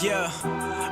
Yeah,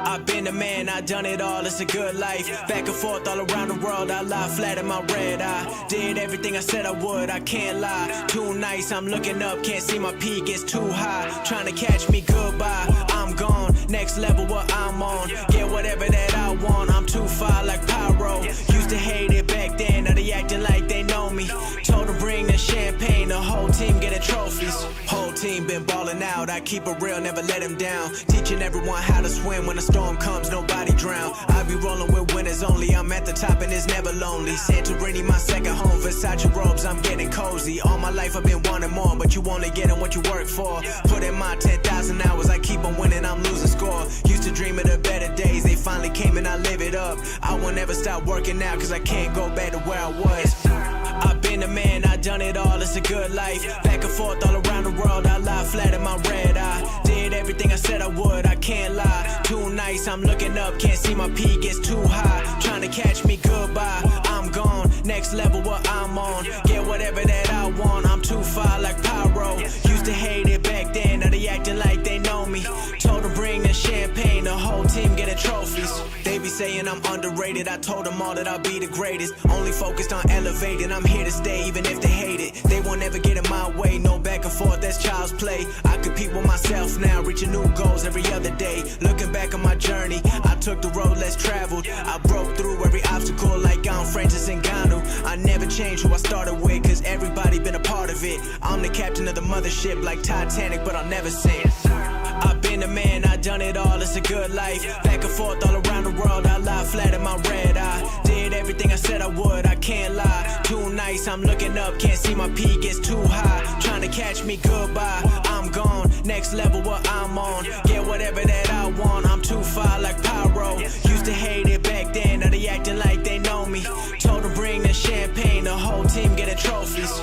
I've been a man, I done it all, it's a good life. Back and forth all around the world, I lie flat in my red eye. Did everything I said I would, I can't lie. Too nice, I'm looking up, can't see my peak, it's too high. Trying to catch me, goodbye, I'm gone. Next level what I'm on, get whatever that I want. I'm too far like pyro, used to hate it back then, now they acting like they know me. Told them bring the champagne, the whole team getting trophies. Whole team been balling out, I keep it real, never let them down. Teaching everyone how to swim, when a storm comes, nobody drown. I be rolling with winners only, I'm at the top and it's never lonely. Santorini, my second home, Versace robes, I'm getting cozy. All my life I've been wanting more, but you only getting what you work for. Put in my 10,000 hours, I keep on winning, I'm losing score. Used to dream of the better days, they finally came and I live it up. I will never stop working out, cause I can't go back to where I was. I've been a man, I done it all, it's a good life. Back and forth all around the world, I lie flat in my red eye. Did everything I said I would, I can't lie. Too nice, I'm looking up, can't see my peak, it's too high. Trying to catch me, goodbye, I'm gone. Next level what I'm on, get whatever that I want. I'm too far like pyro, used to hate it back then, now they acting like they know me. Told them bring the champagne, the whole team getting trophies. They be saying I'm underrated, I told them all that I'll be the greatest. Only focused on elevating, I'm here to stay even if they hate it. They won't ever get in my way, no back and forth, that's child's play. I compete with myself now, reaching new goals every other day. Looking back on my journey, I took the road less traveled. I broke through every obstacle like I'm Francis Ngannou. I never changed who I started with, cause everybody been a part of it. I'm the captain of the mothership like Titanic, but I'll never sink. I've been a man, I done it all, it's a good life. Back and forth all around the world, I lie flat in my red eye. Did everything I said I would, I can't lie. Too nice, I'm looking up, can't see my peak, it's too high. Trying to catch me, goodbye, I'm gone. Next level what I'm on, get whatever that I want. I'm too far like pyro, used to hate it back then, now they acting like they know me. Told them bring the champagne, the whole team getting trophies.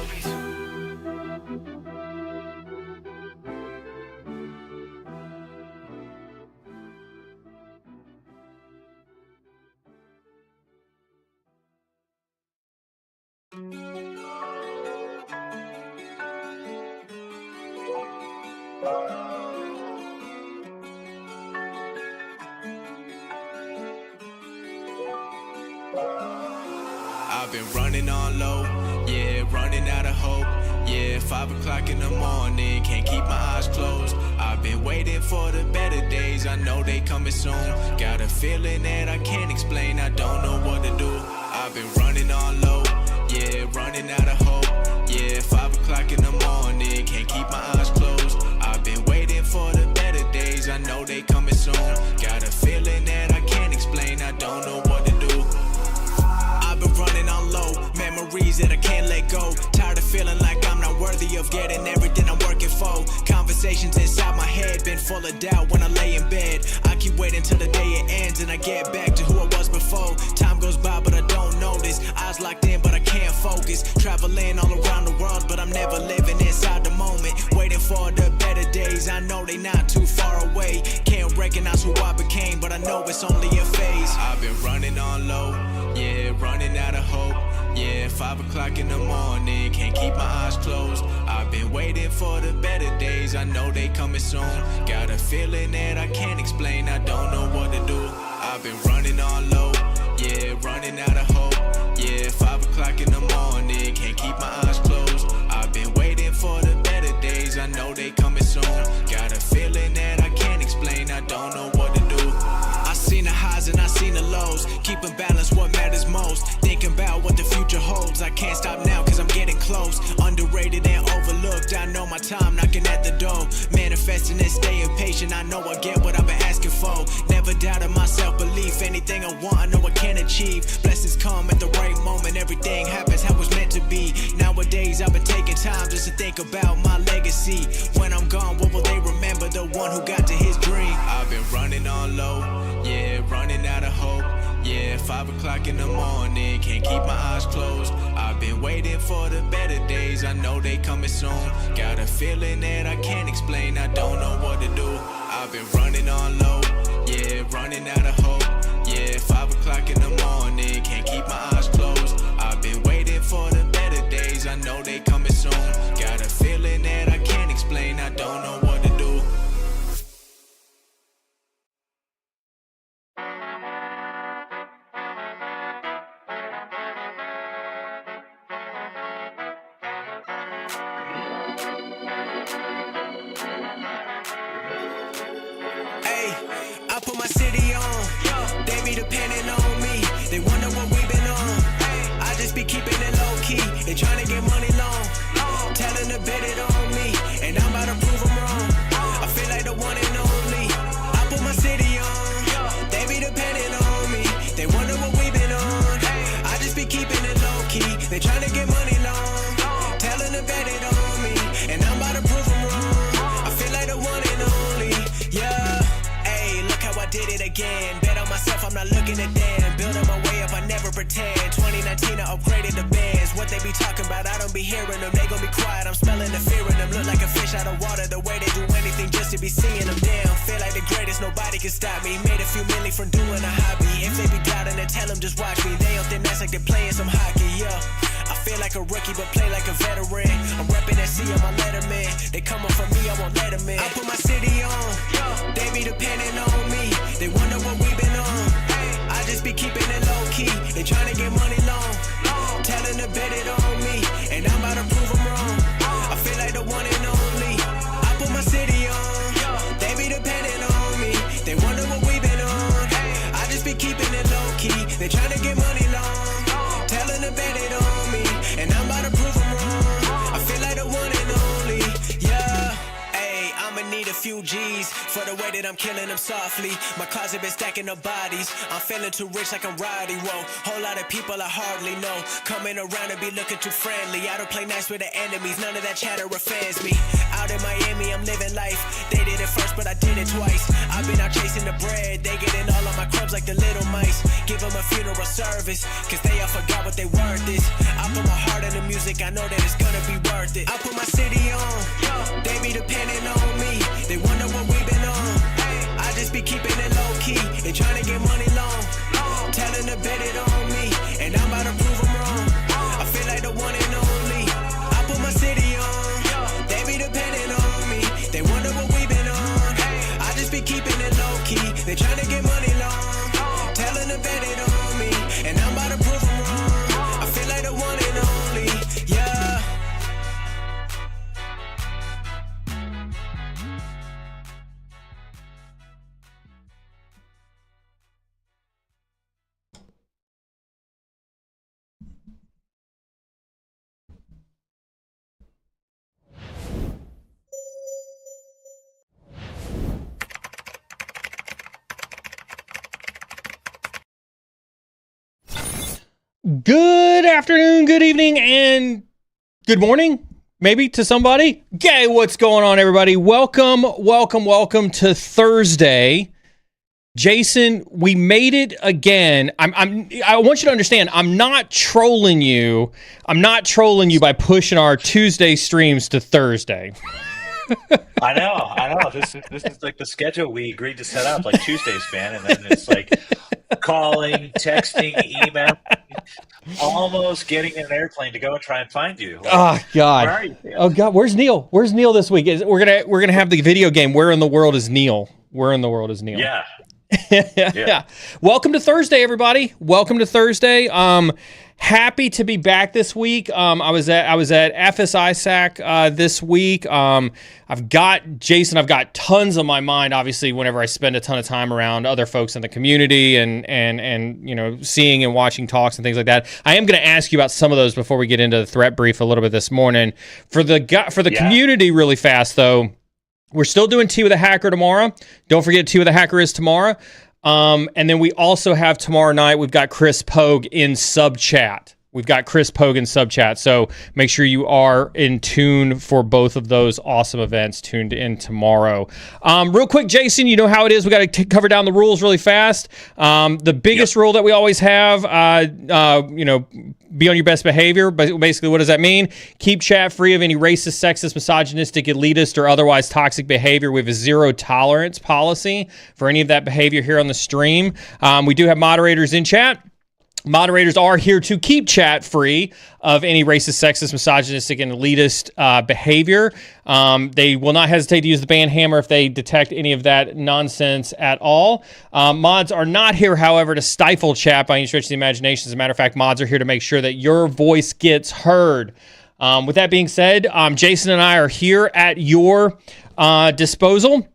I've been running on low, yeah, running out of hope. Yeah, 5 o'clock in the morning, can't keep my eyes closed. I've been waiting for the better days, I know they coming soon. Got a feeling that I can't explain, I don't know what to do. I've been running on low, yeah, running out of hope. Yeah, 5 o'clock in the morning, can't keep my eyes closed. I've been waiting for the better days, I know they coming soon. Got a feeling that I can't explain, I don't know what to do. I've been running on low, memories that I can't let go. Tired of feeling like I'm not worthy of getting everything I'm working for. Conversations inside my head, been full of doubt when I lay in bed. I keep waiting till the day it ends and I get back to who I was before. Time goes by but I don't notice, eyes locked in but I can't focus. Traveling all around the world but I'm never living inside the moment. Waiting for the better days, I know they not too far away. Can't recognize who I became but I know it's only a phase. I've been running on low, yeah, running out of hope. Yeah, 5 o'clock in the morning, can't keep my eyes closed. I've been waiting for the better days, I know they coming soon. Got a feeling that I can't explain, I don't know what to do. I've been running on low, yeah, running out of hope. Yeah, 5 o'clock in the morning, can't keep my eyes closed. I've been waiting for the better days, I know they coming soon. Got a feeling that I can't explain, I don't know what to do. I seen the highs and I seen the lows, keeping balance what matters most. Thinking about what the future holds, I can't stop now cause I'm getting close. Underrated and overlooked, I know my time knocking at the door. Manifesting and staying patient, I know I get what I've been asking for. Never doubted my self-belief, anything I want I know I can achieve. Blessings come at the right moment, everything happens how it's meant to be. Nowadays I've been taking time just to think about my legacy. When I'm gone, what will they remember? The one who got to his dream. I've been running on low, yeah, running out of hope. Yeah, 5 o'clock in the morning, can't keep my eyes closed. I've been waiting for the better days, I know they coming soon. Got a feeling that I can't explain, I don't know what to do. I've been running on low, yeah, running out of hope. Yeah, 5 o'clock in the morning, can't keep my eyes closed. I've been waiting for the better days, I know they coming soon. Got a feeling that I can't explain, I don't know what to do. put my city on. They be depending on me. They wonder what we been on. I just be keeping it low key and trying to get money long. Telling to bet it on me, and I'm about to prove them wrong. I feel like the one and only. I put my city on. They be depending on me. They wonder what we been on. I just be keeping it low key. They trying to get money long. Telling to bet it on me, and I'm about to prove them wrong. I feel like the one and only. Yeah. Hey, look how I did it again. Bet on myself, I'm not looking at them. Building my way up, I never pretend. 2019, I upgraded the bands. What they be talking about, I don't be hearing them. They gon' be quiet, I'm smelling the fear in them. Look like a fish out of water, the way they do anything just to be seeing them. Damn, feel like the greatest, nobody can stop me. Made a few million from doing a hobby. If they be doubting, then tell them just watch me. They on thin ice like they're playing some hockey, yeah. I feel like a rookie, but play like a veteran. I'm repping that C on my letterman. They coming for me, I won't let them in. I put my city on. They be depending on me. They wonder what we been on. I just be keeping it low key and trying to get money long. Telling to bet it on me, and I'm about to prove them wrong. I feel like the one and only. I put my city on. They be depending on me. They wonder what we been on. I just be keeping it low key. They trying to get money long. Telling to bet it on me, and I'm about to prove them wrong. I feel like the one and only. Yeah. Hey, I'ma need a few G's for the way that I'm killing them softly. My closet been stacking up bodies. I'm feeling too rich like I'm Roddy. Whoa, whole lot of people I hardly know coming around and be looking too friendly. I don't play nice with the enemies. None of that chatter offends me. Out in Miami, I'm living life. They did it first, but I did it twice. I've been out chasing the bread. They getting all of my crumbs like the little mice. Give them a funeral service, cause they all forgot what they worth is. I put my heart in the music. I know that it's gonna be worth it. I put my city on. They be depending on me. They wonder what we been on. I just be keeping it low key and trying to get money long. Telling to bet it on me, and I'm about to prove them wrong. I feel like the one and only. I put my city on. They be depending on me. They wonder what we been on. I just be keeping it low key. They trying to get money long. Telling to bet it on me, and I'm about to prove them wrong. I feel like the one and only. Yeah. Good afternoon, good evening, and good morning, maybe, to somebody. Okay, what's going on, everybody? Welcome to Thursday. Jason, we made it again. I want you to understand, I'm not trolling you. I'm not trolling you by pushing our Tuesday streams to Thursday. I know. This is like the schedule we agreed to set up, like Tuesdays, man, and then it's like calling, texting, email, almost getting in an airplane to go and try and find you. Like, oh God! Where are you? Oh God! Where's Neal? Where's Neal this week? We're gonna have the video game. Where in the world is Neal? Where in the world is Neal? Yeah. Yeah. Welcome to Thursday, everybody. Welcome to Thursday. Happy to be back this week. I was at FSISAC this week. I've got tons on my mind, obviously, whenever I spend a ton of time around other folks in the community and you know, seeing and watching talks and things like that. I am going to ask you about some of those before we get into the threat brief a little bit this morning. For the community, really fast though, we're still doing Tea with a Hacker tomorrow. Don't forget, Tea with a Hacker is tomorrow. And then we also have tomorrow night, we've got Chris Pogue in sub chat. So make sure you are in tune for both of those awesome events tuned in tomorrow. Real quick, Jason, you know how it is. We got to cover down the rules really fast. The biggest rule that we always have, be on your best behavior. But basically, what does that mean? Keep chat free of any racist, sexist, misogynistic, elitist, or otherwise toxic behavior. We have a zero tolerance policy for any of that behavior here on the stream. We do have moderators in chat. Moderators are here to keep chat free of any racist, sexist, misogynistic, and elitist behavior. They will not hesitate to use the ban hammer if they detect any of that nonsense at all. Mods are not here, however, to stifle chat by any stretch of the imagination. As a matter of fact, mods are here to make sure that your voice gets heard. With that being said, Jason and I are here at your disposal.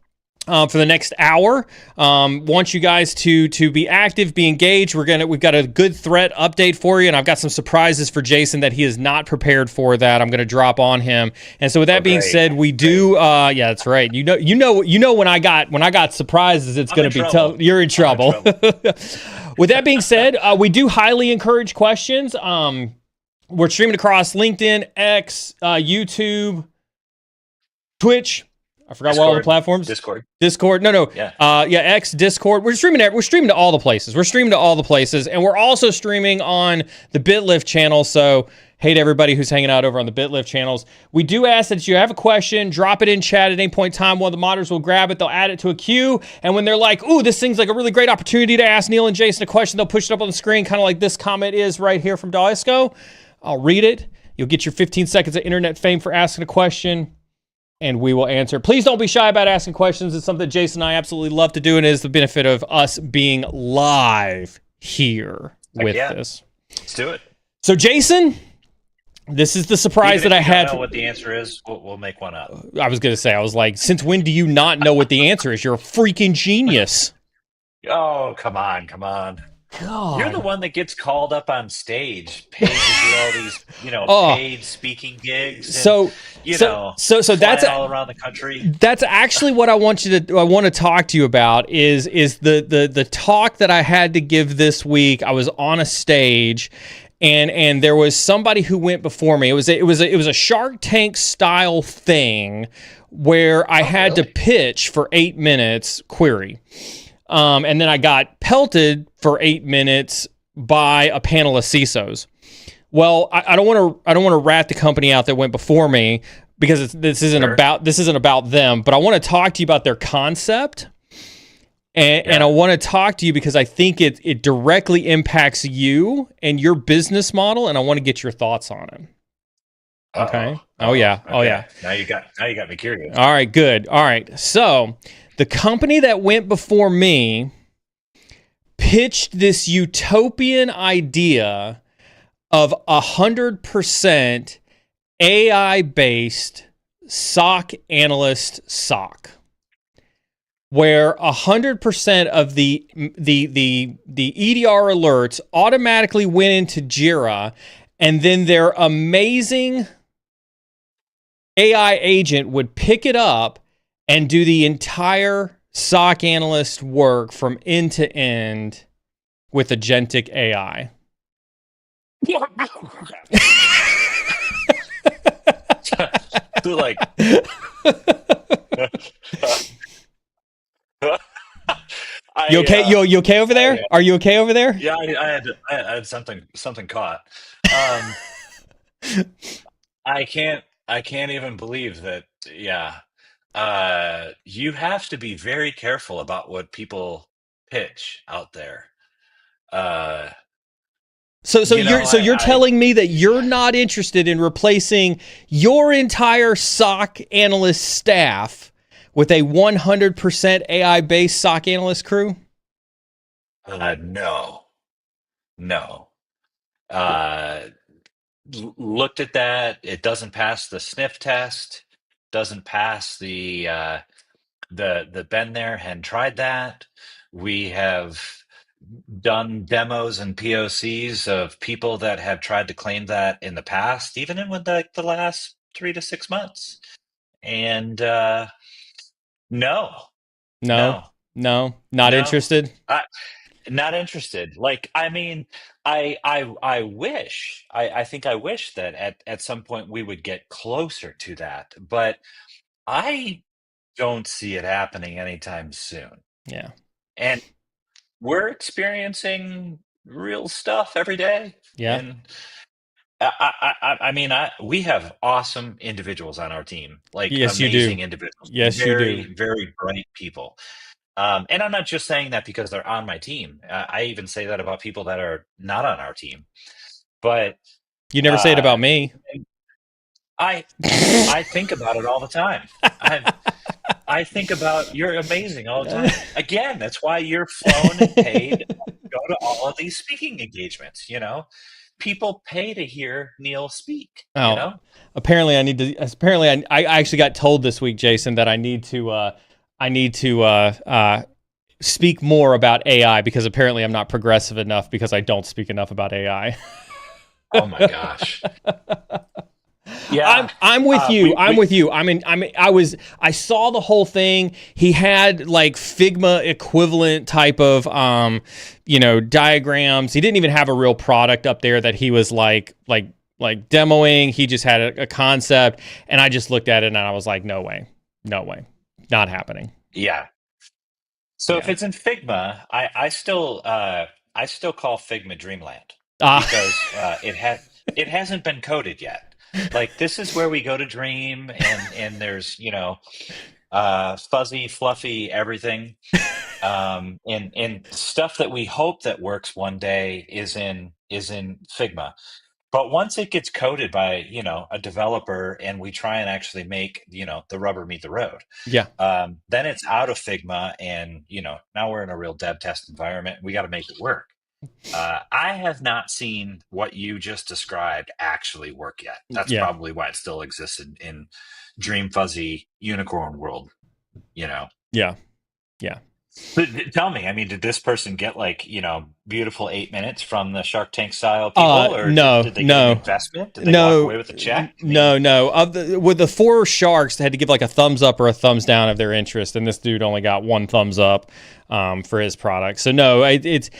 for the next hour. Want you guys to be active, be engaged. We've got a good threat update for you, and I've got some surprises for Jason that he is not prepared for that I'm going to drop on him. And so with that being said, we do. Yeah, that's right. You know when I got surprises, it's going to be tough. You're in trouble. With that being said, we do highly encourage questions. We're streaming across LinkedIn, X, YouTube, Twitch. I forgot Discord, what all the platforms. Discord. No. Yeah. X, Discord. We're streaming to all the places. And we're also streaming on the BitLift channel. So, hey to everybody who's hanging out over on the BitLift channels. We do ask that if you have a question, drop it in chat at any point in time. One of the moderators will grab it. They'll add it to a queue. And when they're like, ooh, this seems like a really great opportunity to ask Neal and Jason a question, they'll push it up on the screen, kind of like this comment is right here from Daisco. I'll read it. You'll get your 15 seconds of internet fame for asking a question, and we will answer. Please don't be shy about asking questions. It's something Jason and I absolutely love to do, and it is the benefit of us being live here with this. Let's do it. So, Jason, this is the surprise that I had. If you don't know what the answer is, we'll make one up. I was going to say, I was like, since when do you not know what the answer is? You're a freaking genius. Oh, come on. God. You're the one that gets called up on stage, paid to do all these, paid speaking gigs. And, so that's all around the country. That's actually what I want to talk to you about is the talk that I had to give this week. I was on a stage, and there was somebody who went before me. It was a Shark Tank style thing where I had to pitch for 8 minutes query. And then I got pelted for 8 minutes by a panel of CISOs. Well, I don't want to rat the company out that went before me because this isn't about them. But I want to talk to you about their concept, and I want to talk to you because I think it directly impacts you and your business model, and I want to get your thoughts on it. Okay. Oh yeah. Now you got me curious. All right. Good. All right. So, the company that went before me pitched this utopian idea of 100% AI-based SOC analyst SOC, where 100% of the EDR alerts automatically went into Jira, and then their amazing AI agent would pick it up and do the entire SOC analyst work from end to end with agentic AI. So like, you okay? You okay over there? Are you okay over there? Yeah, I had something caught. I can't even believe that. Yeah. You have to be very careful about what people pitch out there. So you're telling me that you're not interested in replacing your entire SOC analyst staff with a 100% AI-based SOC analyst crew? No. Looked at that. It doesn't pass the sniff test. Doesn't pass the been there and tried that. We have done demos and POCs of people that have tried to claim that in the past, even in the last 3 to 6 months. And no, not interested. Not interested. Like, I mean, I wish. I think I wish that at some point we would get closer to that, but I don't see it happening anytime soon. Yeah. And we're experiencing real stuff every day. Yeah. And I mean, we have awesome individuals on our team, like yes, amazing you do. individuals. Yes, very, you do. very bright people. And I'm not just saying that because they're on my team. I even say that about people that are not on our team. But you never say it about me. I think about it all the time. I think about you're amazing all the time. Again, that's why you're flown and paid to go to all of these speaking engagements. People pay to hear Neal speak. Oh, apparently I need to. Apparently, I actually got told this week, Jason, that I need to. I need to speak more about AI because apparently I'm not progressive enough because I don't speak enough about AI. Oh my gosh. Yeah. I'm with you. I'm with you. I saw the whole thing. He had like Figma equivalent type of diagrams. He didn't even have a real product up there that he was like demoing. He just had a concept, and I just looked at it and I was like, no way, not happening. Yeah. So if it's in Figma, I still call Figma Dreamland because it hasn't been coded yet. Like, this is where we go to dream, and there's fuzzy, fluffy everything, and stuff that we hope that works one day is in Figma. But once it gets coded by a developer, and we try and actually make the rubber meet the road, Yeah. then it's out of Figma, and now we're in a real dev test environment. We got to make it work. I have not seen what you just described actually work yet. That's probably why it still exists in dream fuzzy unicorn world. Yeah. But tell me, I mean, did this person get beautiful 8 minutes from the Shark Tank style people, or did they get an investment? Did they walk away with a check? No. With the 4 sharks, they had to give like a thumbs up or a thumbs down of their interest, and this dude only got 1 thumbs up for his product. So no, I think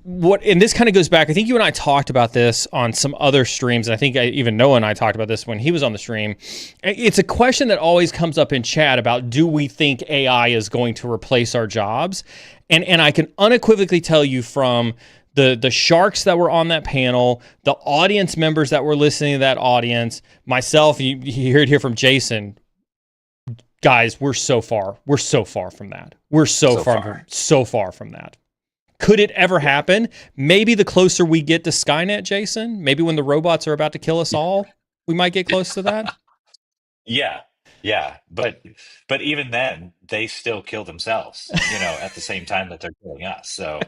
what, and this kind of goes back, I think you and I talked about this on some other streams, and I think even Noah and I talked about this when he was on the stream. It's a question that always comes up in chat about, do we think AI is going to replace our jobs? And I can unequivocally tell you from the sharks that were on that panel, the audience members that were listening to that audience, myself, you hear it here from Jason. Guys, we're so far from that. We're so far from that. Could it ever happen? Maybe the closer we get to Skynet, Jason, maybe when the robots are about to kill us all, we might get close to that. Yeah. But even then, they still kill themselves, at the same time that they're killing us. So,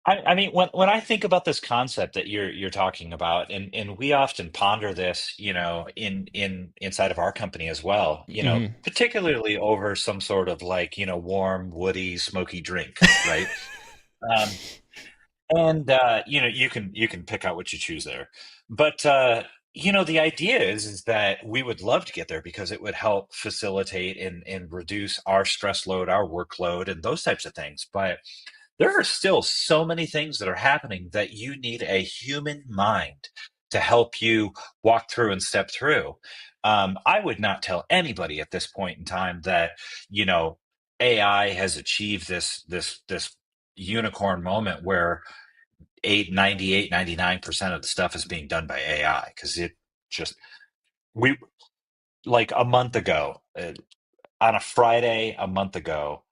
I mean, when I think about this concept that you're talking about, and we often ponder this, inside of our company as well, particularly over some sort of warm, woody, smoky drink, right? And you can pick out what you choose there, but the idea is that we would love to get there because it would help facilitate and reduce our stress load, our workload, and those types of things. But there are still so many things that are happening that you need a human mind to help you walk through and step through. I would not tell anybody at this point in time that AI has achieved this unicorn moment where 99% of the stuff is being done by AI, because it just a month ago, on a Friday a month ago,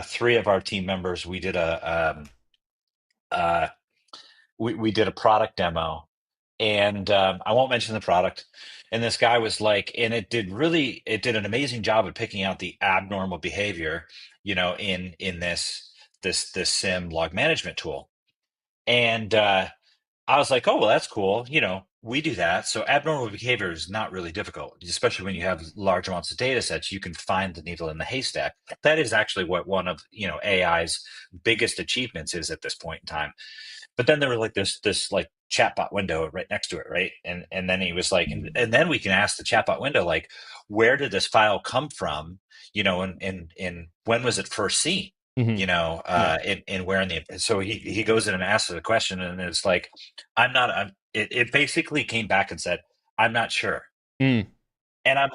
3 of our team members, we did a we did a product demo, and I won't mention the product. And this guy was and it did an amazing job of picking out the abnormal behavior, in this SIM log management tool. And I was like, oh, well, that's cool. We do that. So abnormal behavior is not really difficult, especially when you have large amounts of data sets. You can find the needle in the haystack. That is actually what one of AI's biggest achievements is at this point in time. But then there was this chatbot window right next to it, right? And then he was and then we can ask the chatbot window, where did this file come from? And when was it first seen? Mm-hmm. And where in the, so he goes in and asks the question, and it's it basically came back and said, I'm not sure. And I'm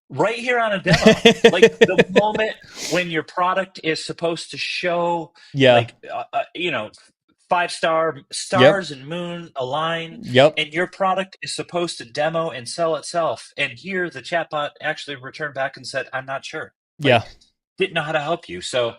right here on a demo, the moment when your product is supposed to show, 5-star stars and moon align, and your product is supposed to demo and sell itself. And here the chatbot actually returned back and said, I'm not sure. Didn't know how to help you. So,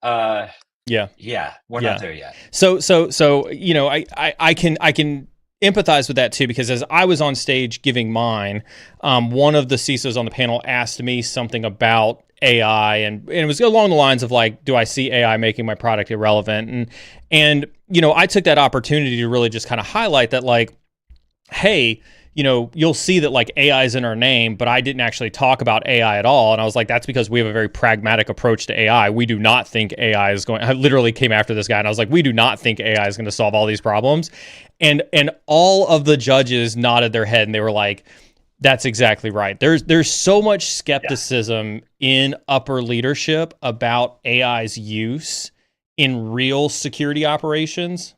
we're not there yet. So I can empathize with that too, because as I was on stage giving mine, one of the CISOs on the panel asked me something about AI, and it was along the lines of do I see AI making my product irrelevant? And I took that opportunity to really just kind of highlight that hey, you'll see that like AI is in our name, but I didn't actually talk about AI at all. And I was like, that's because we have a very pragmatic approach to AI. We do not think AI is I literally came after this guy and I was like, we do not think AI is going to solve all these problems. And all of the judges nodded their head and they were like, that's exactly right. There's so much skepticism in upper leadership about AI's use in real security operations.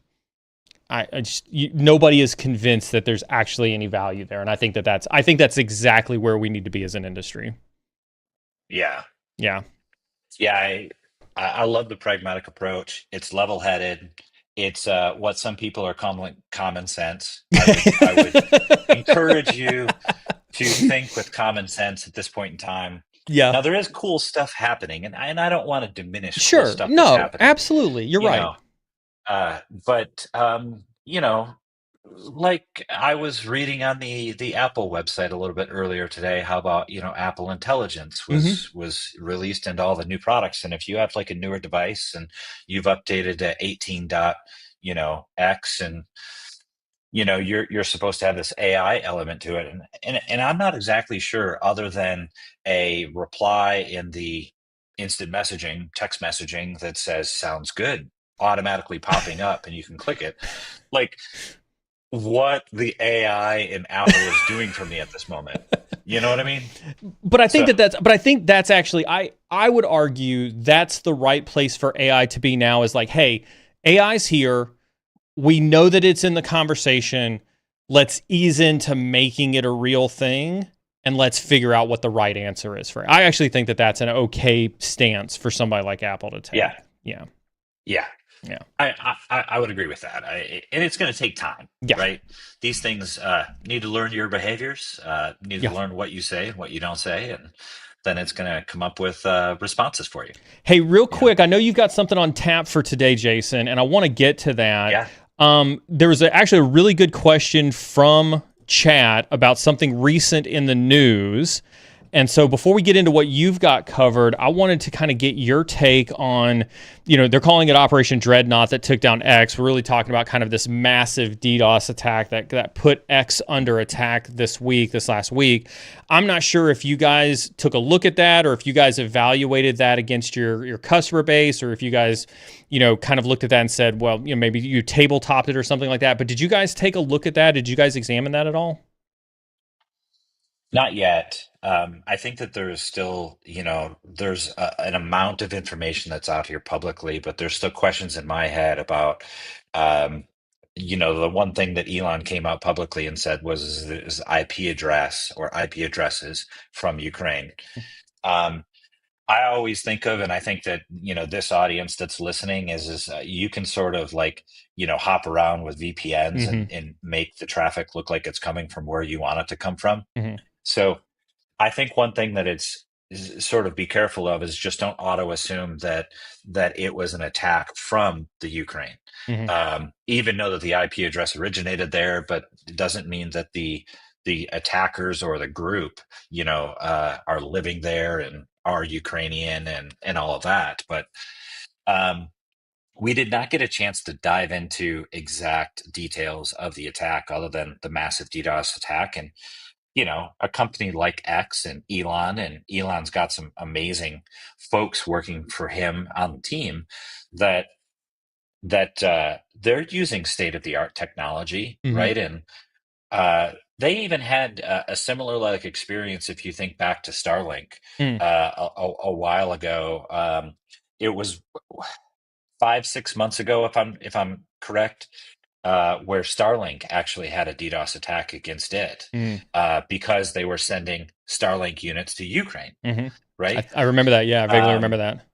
Nobody is convinced that there's actually any value there, and I think that's exactly where we need to be as an industry. Yeah. Yeah. I love the pragmatic approach. It's level-headed. It's what some people are calling common sense. I would encourage you to think with common sense at this point in time. Yeah. Now there is cool stuff happening, and I don't want to diminish Sure. cool stuff No, that's happening. absolutely. You're right. But like I was reading on the Apple website a little bit earlier today, how about Apple Intelligence was released into all the new products, and if you have like a newer device and you've updated to 18 X and you're supposed to have this AI element to it, and I'm not exactly sure, other than a reply in the instant messaging, text messaging that says "sounds good" automatically popping up, and you can click it, like what the AI in Apple is doing for me at this moment. You know what I mean? But I think that's actually I would argue that's the right place for AI to be now. Is like, hey, AI's here. We know that it's in the conversation. Let's ease into making it a real thing, and let's figure out what the right answer is for it. I actually think that that's an okay stance for somebody like Apple to take. Yeah. I would agree with that. And it's going to take time, right? These things need to learn your behaviors, need to learn what you say and what you don't say, and then it's going to come up with responses for you. Hey, real quick, I know you've got something on tap for today, Jason, and I want to get to that. Yeah. There was actually a really good question from chat about something recent in the news. And so before we get into what you've got covered, I wanted to kind of get your take on, they're calling it Operation Dreadnought that took down X. We're really talking about kind of this massive DDoS attack that put X under attack this last week. I'm not sure if you guys took a look at that or if you guys evaluated that against your customer base, or if you guys, kind of looked at that and said, well, maybe you tabletopped it or something like that. But did you guys take a look at that? Did you guys examine that at all? Not yet. I think that there is still, there's an amount of information that's out here publicly, but there's still questions in my head about, the one thing that Elon came out publicly and said was his IP address or IP addresses from Ukraine. I always think of, and I think that, this audience that's listening is you can sort of like, hop around with VPNs and make the traffic look like it's coming from where you want it to come from. So I think one thing that it's sort of be careful of is just don't auto assume that it was an attack from the Ukraine. Even though that the IP address originated there, but it doesn't mean that the attackers or the group, are living there and are Ukrainian and all of that. But we did not get a chance to dive into exact details of the attack other than the massive DDoS attack. And a company like X and Elon's got some amazing folks working for him on the team that they're using state-of-the-art technology, right? And they even had a similar like experience. If you think back to Starlink a while ago, it was 5-6 months ago, if I'm correct. Where Starlink actually had a DDoS attack against it because they were sending Starlink units to Ukraine, right? I remember that. Yeah, I vaguely remember that.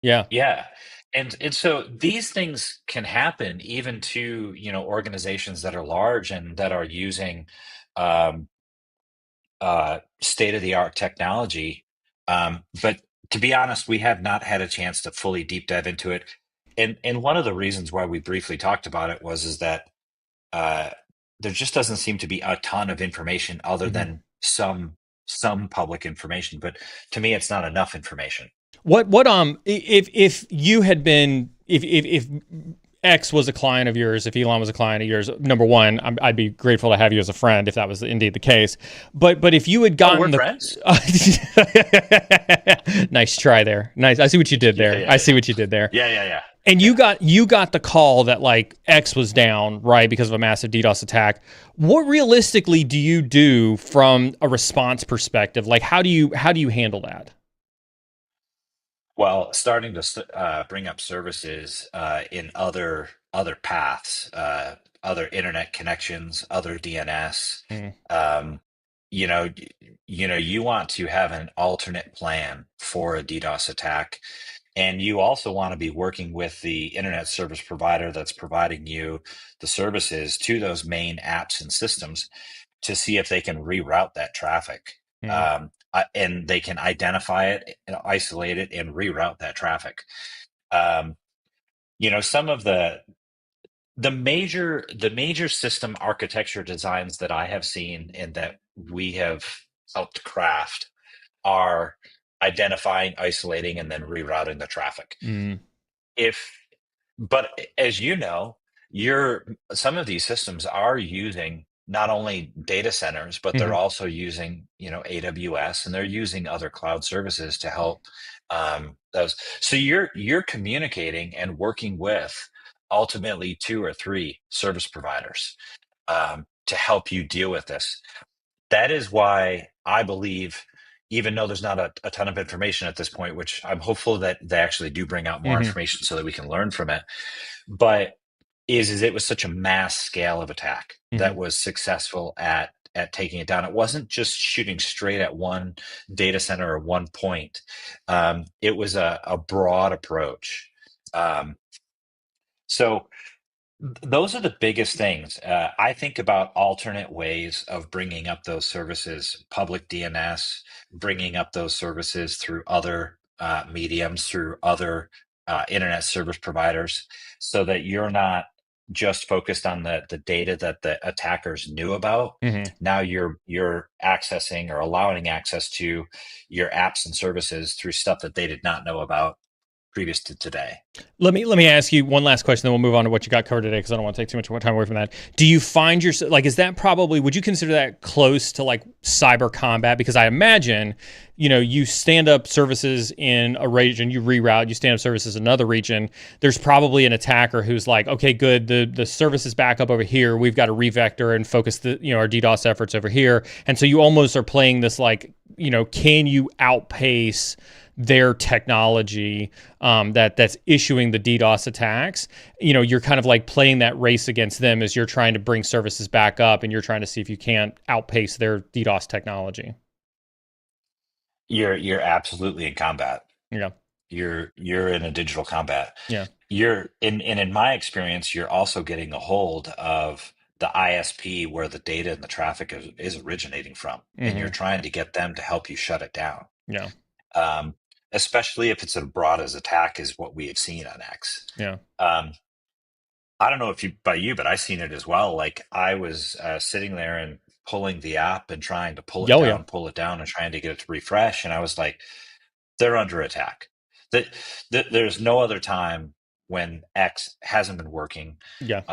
Yeah. And so these things can happen even to, organizations that are large and that are using state-of-the-art technology. But to be honest, we have not had a chance to fully deep dive into it. And one of the reasons why we briefly talked about it is that there just doesn't seem to be a ton of information other than some public information. But to me, it's not enough information. If you had been if X was a client of yours, if Elon was a client of yours, number one, I'd be grateful to have you as a friend if that was indeed the case. But if you had gotten we're friends. Nice try there. Nice. I see what you did there. Yeah. I see what you did there. Yeah. And you got the call that like X was down, right, because of a massive DDoS attack. What realistically do you do from a response perspective? Like how do you handle that? Well, starting to bring up services in other paths, other internet connections, other DNS. Mm. You know, you want to have an alternate plan for a DDoS attack, and you also want to be working with the internet service provider that's providing you the services to those main apps and systems to see if they can reroute that traffic. And they can identify it, isolate it, and reroute that traffic. Some of the major system architecture designs that I have seen and that we have helped craft are identifying, isolating, and then rerouting the traffic. But as you know, some of these systems are using not only data centers, but they're also using, AWS, and they're using other cloud services to help those. So you're communicating and working with ultimately 2 or 3 service providers to help you deal with this. That is why I believe, even though there's not a ton of information at this point, which I'm hopeful that they actually do bring out more information so that we can learn from it, but is it was such a mass scale of attack that was successful at taking it down. It wasn't just shooting straight at one data center or one point. It was a broad approach. So those are the biggest things. I think about alternate ways of bringing up those services, public DNS, bringing up those services through other mediums, through other internet service providers, so that you're not just focused on the data that the attackers knew about. Now you're accessing or allowing access to your apps and services through stuff that they did not know about previous to today. Let me ask you one last question, then we'll move on to what you got covered today, because I don't want to take too much time away from that. Do you find yourself, like, is that probably, would you consider that close to like cyber combat? Because I imagine, you stand up services in a region, you reroute, you stand up services in another region. There's probably an attacker who's like, okay, good, the service is back up over here. We've got to revector and focus our DDoS efforts over here. And so you almost are playing this like, can you outpace their technology that's issuing the DDoS attacks? You're kind of like playing that race against them as you're trying to bring services back up, and you're trying to see if you can't outpace their DDoS technology. You're absolutely in combat. Yeah. You're in a digital combat. Yeah. In my experience, you're also getting a hold of the ISP where the data and the traffic is originating from, and you're trying to get them to help you shut it down. Yeah. Especially if it's as broad as attack as what we have seen on X. Yeah. I don't know but I've seen it as well. Like I was sitting there and pulling the app and trying to pull it down and trying to get it to refresh. And I was like, they're under attack. There's no other time when X hasn't been working. Yeah.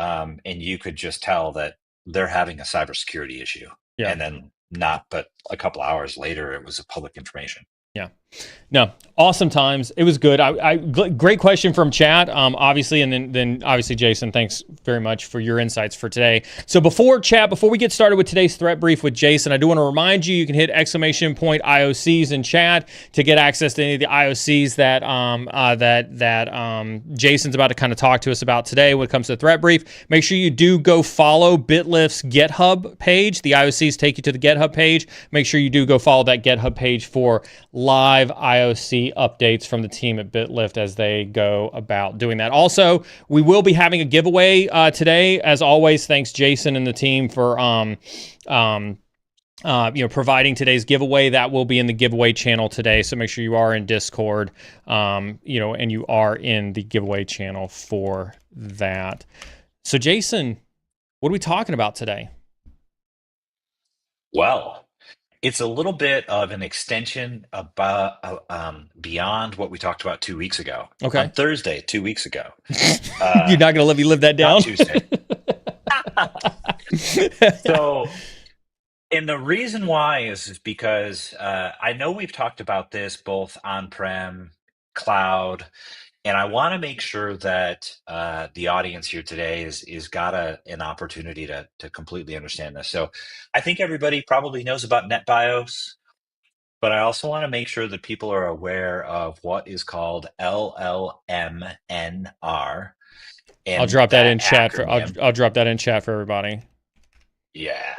And you could just tell that they're having a cybersecurity issue. Yeah. And then but a couple hours later, it was a public information. Yeah. No, awesome times. It was good. Great question from chat, obviously, and then obviously, Jason, thanks very much for your insights for today. So before we get started with today's threat brief with Jason, I do want to remind you can hit exclamation point IOCs in chat to get access to any of the IOCs that Jason's about to kind of talk to us about today when it comes to the threat brief. Make sure you do go follow BitLift's GitHub page. The IOCs take you to the GitHub page. Make sure you do go follow that GitHub page for live IOC updates from the team at BitLift as they go about doing that. Also, we will be having a giveaway today. As always, thanks Jason and the team for providing today's giveaway. That will be in the giveaway channel today. So make sure you are in Discord, and you are in the giveaway channel for that. So Jason, what are we talking about today? Well, It's a little bit of an extension about beyond what we talked about 2 weeks ago. On Okay. Thursday, 2 weeks ago, You're not going to let me live that not down. Tuesday. So, and the reason why is because I know we've talked about this both on-prem, cloud, and I want to make sure that the audience here today is got an opportunity to completely understand this. So, I think everybody probably knows about NetBIOS. But I also want to make sure that people are aware of what is called LLMNR I'll and drop that in that chat for acronym. I'll drop that in chat for everybody. Yeah.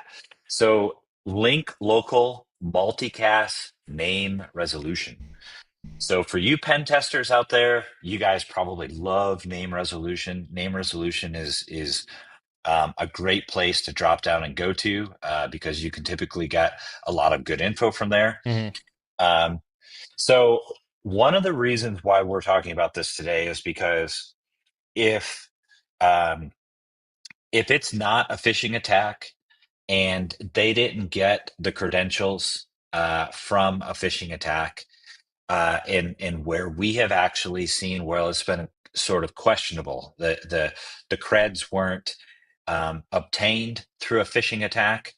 So link local multicast name resolution. So for you pen testers out there, you guys probably love name resolution. Name resolution is a great place to drop down and go to because you can typically get a lot of good info from there. Mm-hmm. Um, So one of the reasons why we're talking about this today is because if um, if it's not a phishing attack and they didn't get the credentials from a phishing attack, and where we have actually seen where it's been sort of questionable, the creds weren't obtained through a phishing attack,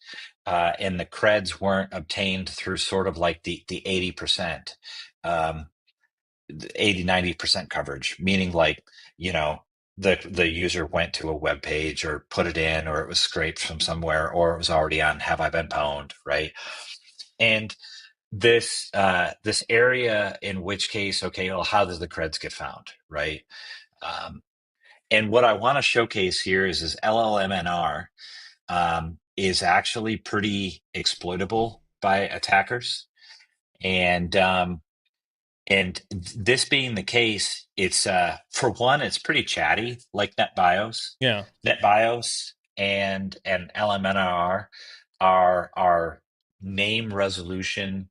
and the creds weren't obtained through sort of like the 80%. Um, 80-90% coverage, meaning like, you know, the user went to a web page or put it in, or it was scraped from somewhere, or it was already on Have I Been Pwned, right? And this area, in which case, okay, well, how does the creds get found, right? Um, and what I want to showcase here is LLMNR is actually pretty exploitable by attackers, and this being the case, it's for one, it's pretty chatty, like NetBIOS. Yeah. NetBIOS and LMNR are name resolution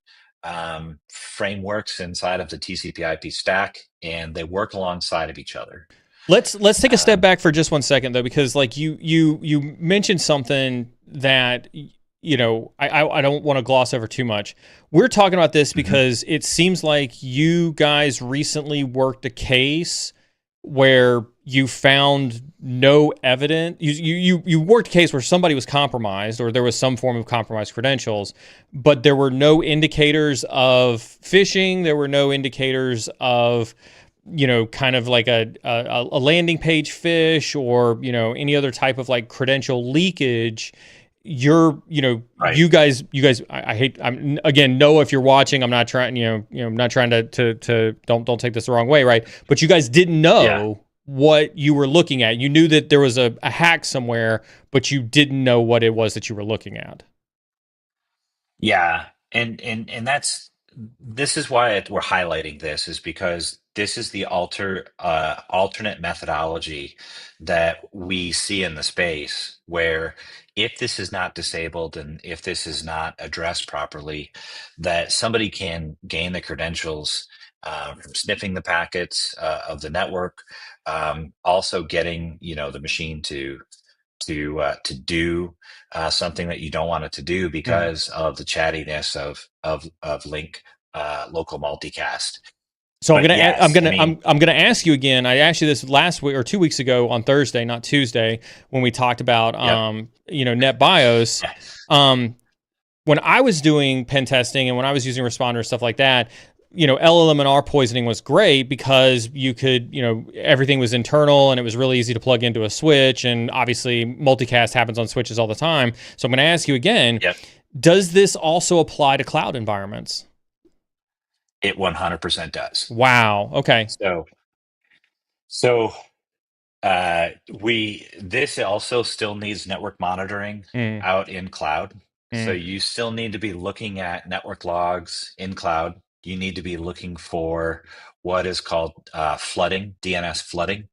frameworks inside of the TCP/IP stack, and they work alongside of each other. Let's take a step Um, back for just 1 second though, because like you mentioned something that I don't want to gloss over too much. We're talking about this mhm. because it seems like you guys recently worked a case where you found no evidence. You worked a case where somebody was compromised or there was some form of compromised credentials, but there were no indicators of phishing. There were no indicators of kind of like a landing page phish or any other type of like credential leakage. Right. You guys, I hate. I'm again, Noah, if you're watching, I'm not trying, I'm not trying to don't take this the wrong way, right? But you guys didn't Yeah. know what you were looking at. You knew that there was a hack somewhere, but you didn't know what it was that you were looking at. Yeah, and that's this is why we're highlighting this is because this is the alternate methodology that we see in the space where if this is not disabled and if this is not addressed properly, that somebody can gain the credentials from sniffing the packets of the network, also getting the machine to do something that you don't want it to do Mm. because of the chattiness of link local multicast. So But yes, I mean, I'm gonna ask you again. I asked you this last week or 2 weeks ago on Thursday, not Tuesday, when we talked about yep, NetBIOS. yes, Um, when I was doing pen testing and when I was using responder and stuff like that, LLM&R poisoning was great because you could, everything was internal and it was really easy to plug into a switch. And obviously, multicast happens on switches all the time. So I'm going to ask you again: yep. does this also apply to cloud environments? It 100% does. Wow. Okay. So we this also still needs network monitoring Mm, out in cloud. So mm, you still need to be looking at network logs in cloud. You need to be looking for what is called flooding, DNS flooding,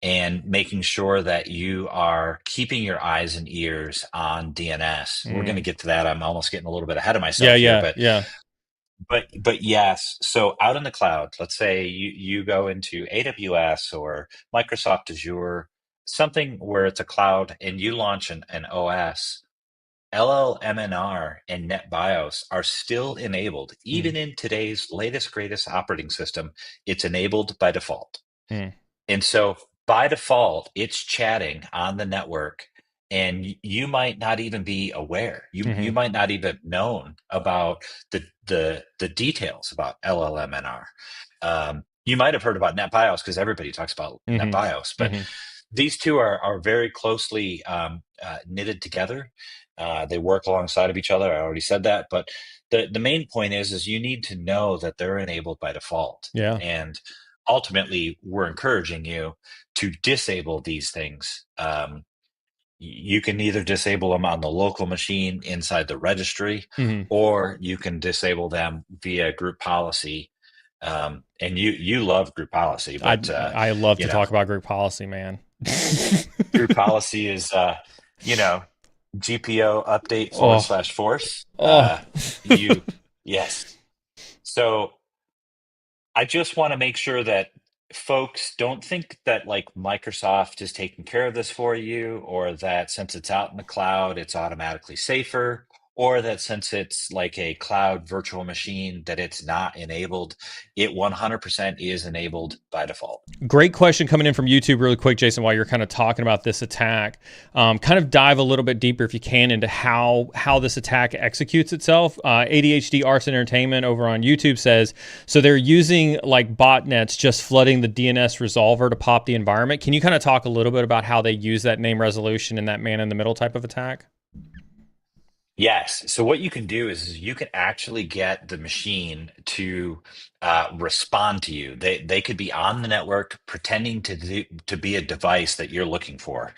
and making sure that you are keeping your eyes and ears on DNS. We're going to mm. get to that. I'm almost getting a little bit ahead of Yeah. myself here, Yeah. but Yeah. but yes. So out in the cloud, let's say you go into AWS or Microsoft Azure, something where it's a cloud, and you launch an OS. LLMNR and NetBIOS are still enabled. Even Mm. in today's latest, greatest operating system, it's enabled by default. Mm. And so by default, it's chatting on the network, and you might not even be aware. You might not even known about the details about LLMNR. You might have heard about NetBIOS because everybody talks about NetBIOS, but these two are very closely knitted together. They work alongside of each other. I already said that, but the main point is you need to know that they're enabled by default. Yeah. And ultimately, we're encouraging you to disable these things. You can either disable them on the local machine inside the registry, or you can disable them via group policy. And you love group policy, but I love to talk about group policy, man. Group policy is GPO update / force. Yes. So I just want to make sure that folks don't think that like Microsoft is taking care of this for you, or that since it's out in the cloud, it's automatically safer, or that since it's like a cloud virtual machine, that it's not enabled. It 100% is enabled by default. Great question coming in from YouTube really quick, Jason, while you're kind of talking about this attack. Kind of dive a little bit deeper, if you can, into how this attack executes itself. ADHD Arts and Entertainment over on YouTube says, so they're using like botnets just flooding the DNS resolver to pop the environment. Can you kind of talk a little bit about how they use that name resolution and that man in the middle type of attack? Yes. So what you can do is you can actually get the machine to respond to you. They could be on the network pretending to be a device that you're looking for.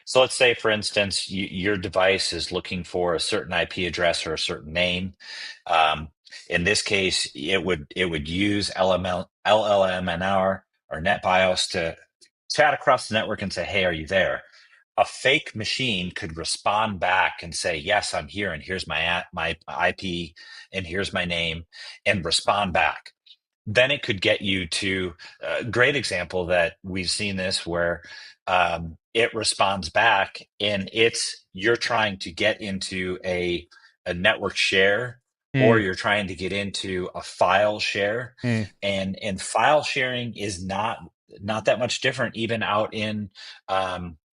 So let's say, for instance, your device is looking for a certain IP address or a certain name. In this case, it would use LLMNR or NetBIOS to chat across the network and say, "Hey, are you there?" A fake machine could respond back and say, "Yes, I'm here, and here's my IP, and here's my name," and respond back. Then it could get you to a great example that we've seen this where it responds back, and you're trying to get into a network share, or you're trying to get into a file share, and file sharing is not that much different even out in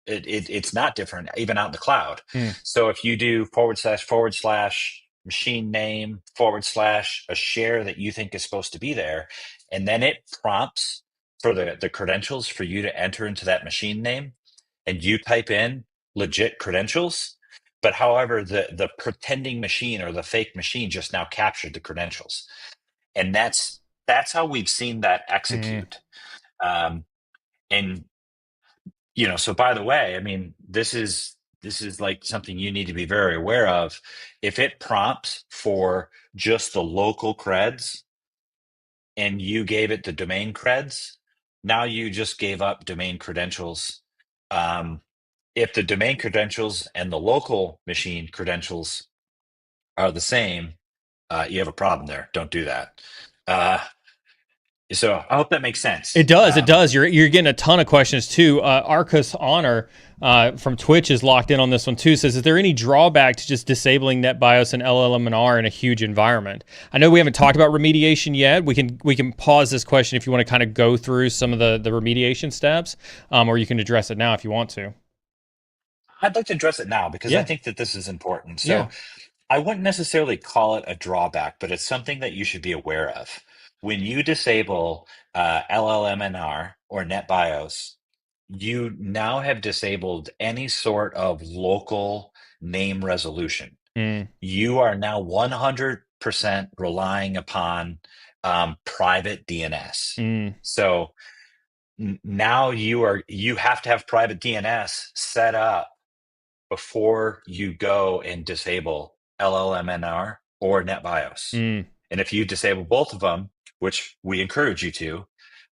it's not different even out in the cloud. So if you do / machine name / a share that you think is supposed to be there, and then it prompts for the credentials for you to enter into that machine name, and you type in legit credentials, but however the pretending machine or the fake machine just now captured the credentials, and that's how we've seen that execute. And so by the way, I mean, this is like something you need to be very aware of. If it prompts for just the local creds and you gave it the domain creds, now you just gave up domain credentials. If the domain credentials and the local machine credentials are the same, you have a problem there. Don't do that. So I hope that makes sense. It does. It does. You're getting a ton of questions too. Arcus Honor from Twitch is locked in on this one too. Says, is there any drawback to just disabling NetBIOS and LLMNR in a huge environment? I know we haven't talked about remediation yet. We can pause this question if you want to kind of go through some of the remediation steps, or you can address it now if you want to. I'd like to address it now because I think that this is important. So I wouldn't necessarily call it a drawback, but it's something that you should be aware of. When you disable LLMNR or NetBIOS, you now have disabled any sort of local name resolution. You are now 100% relying upon private DNS. So now you have to have private DNS set up before you go and disable LLMNR or NetBIOS. And if you disable both of them, which we encourage you to,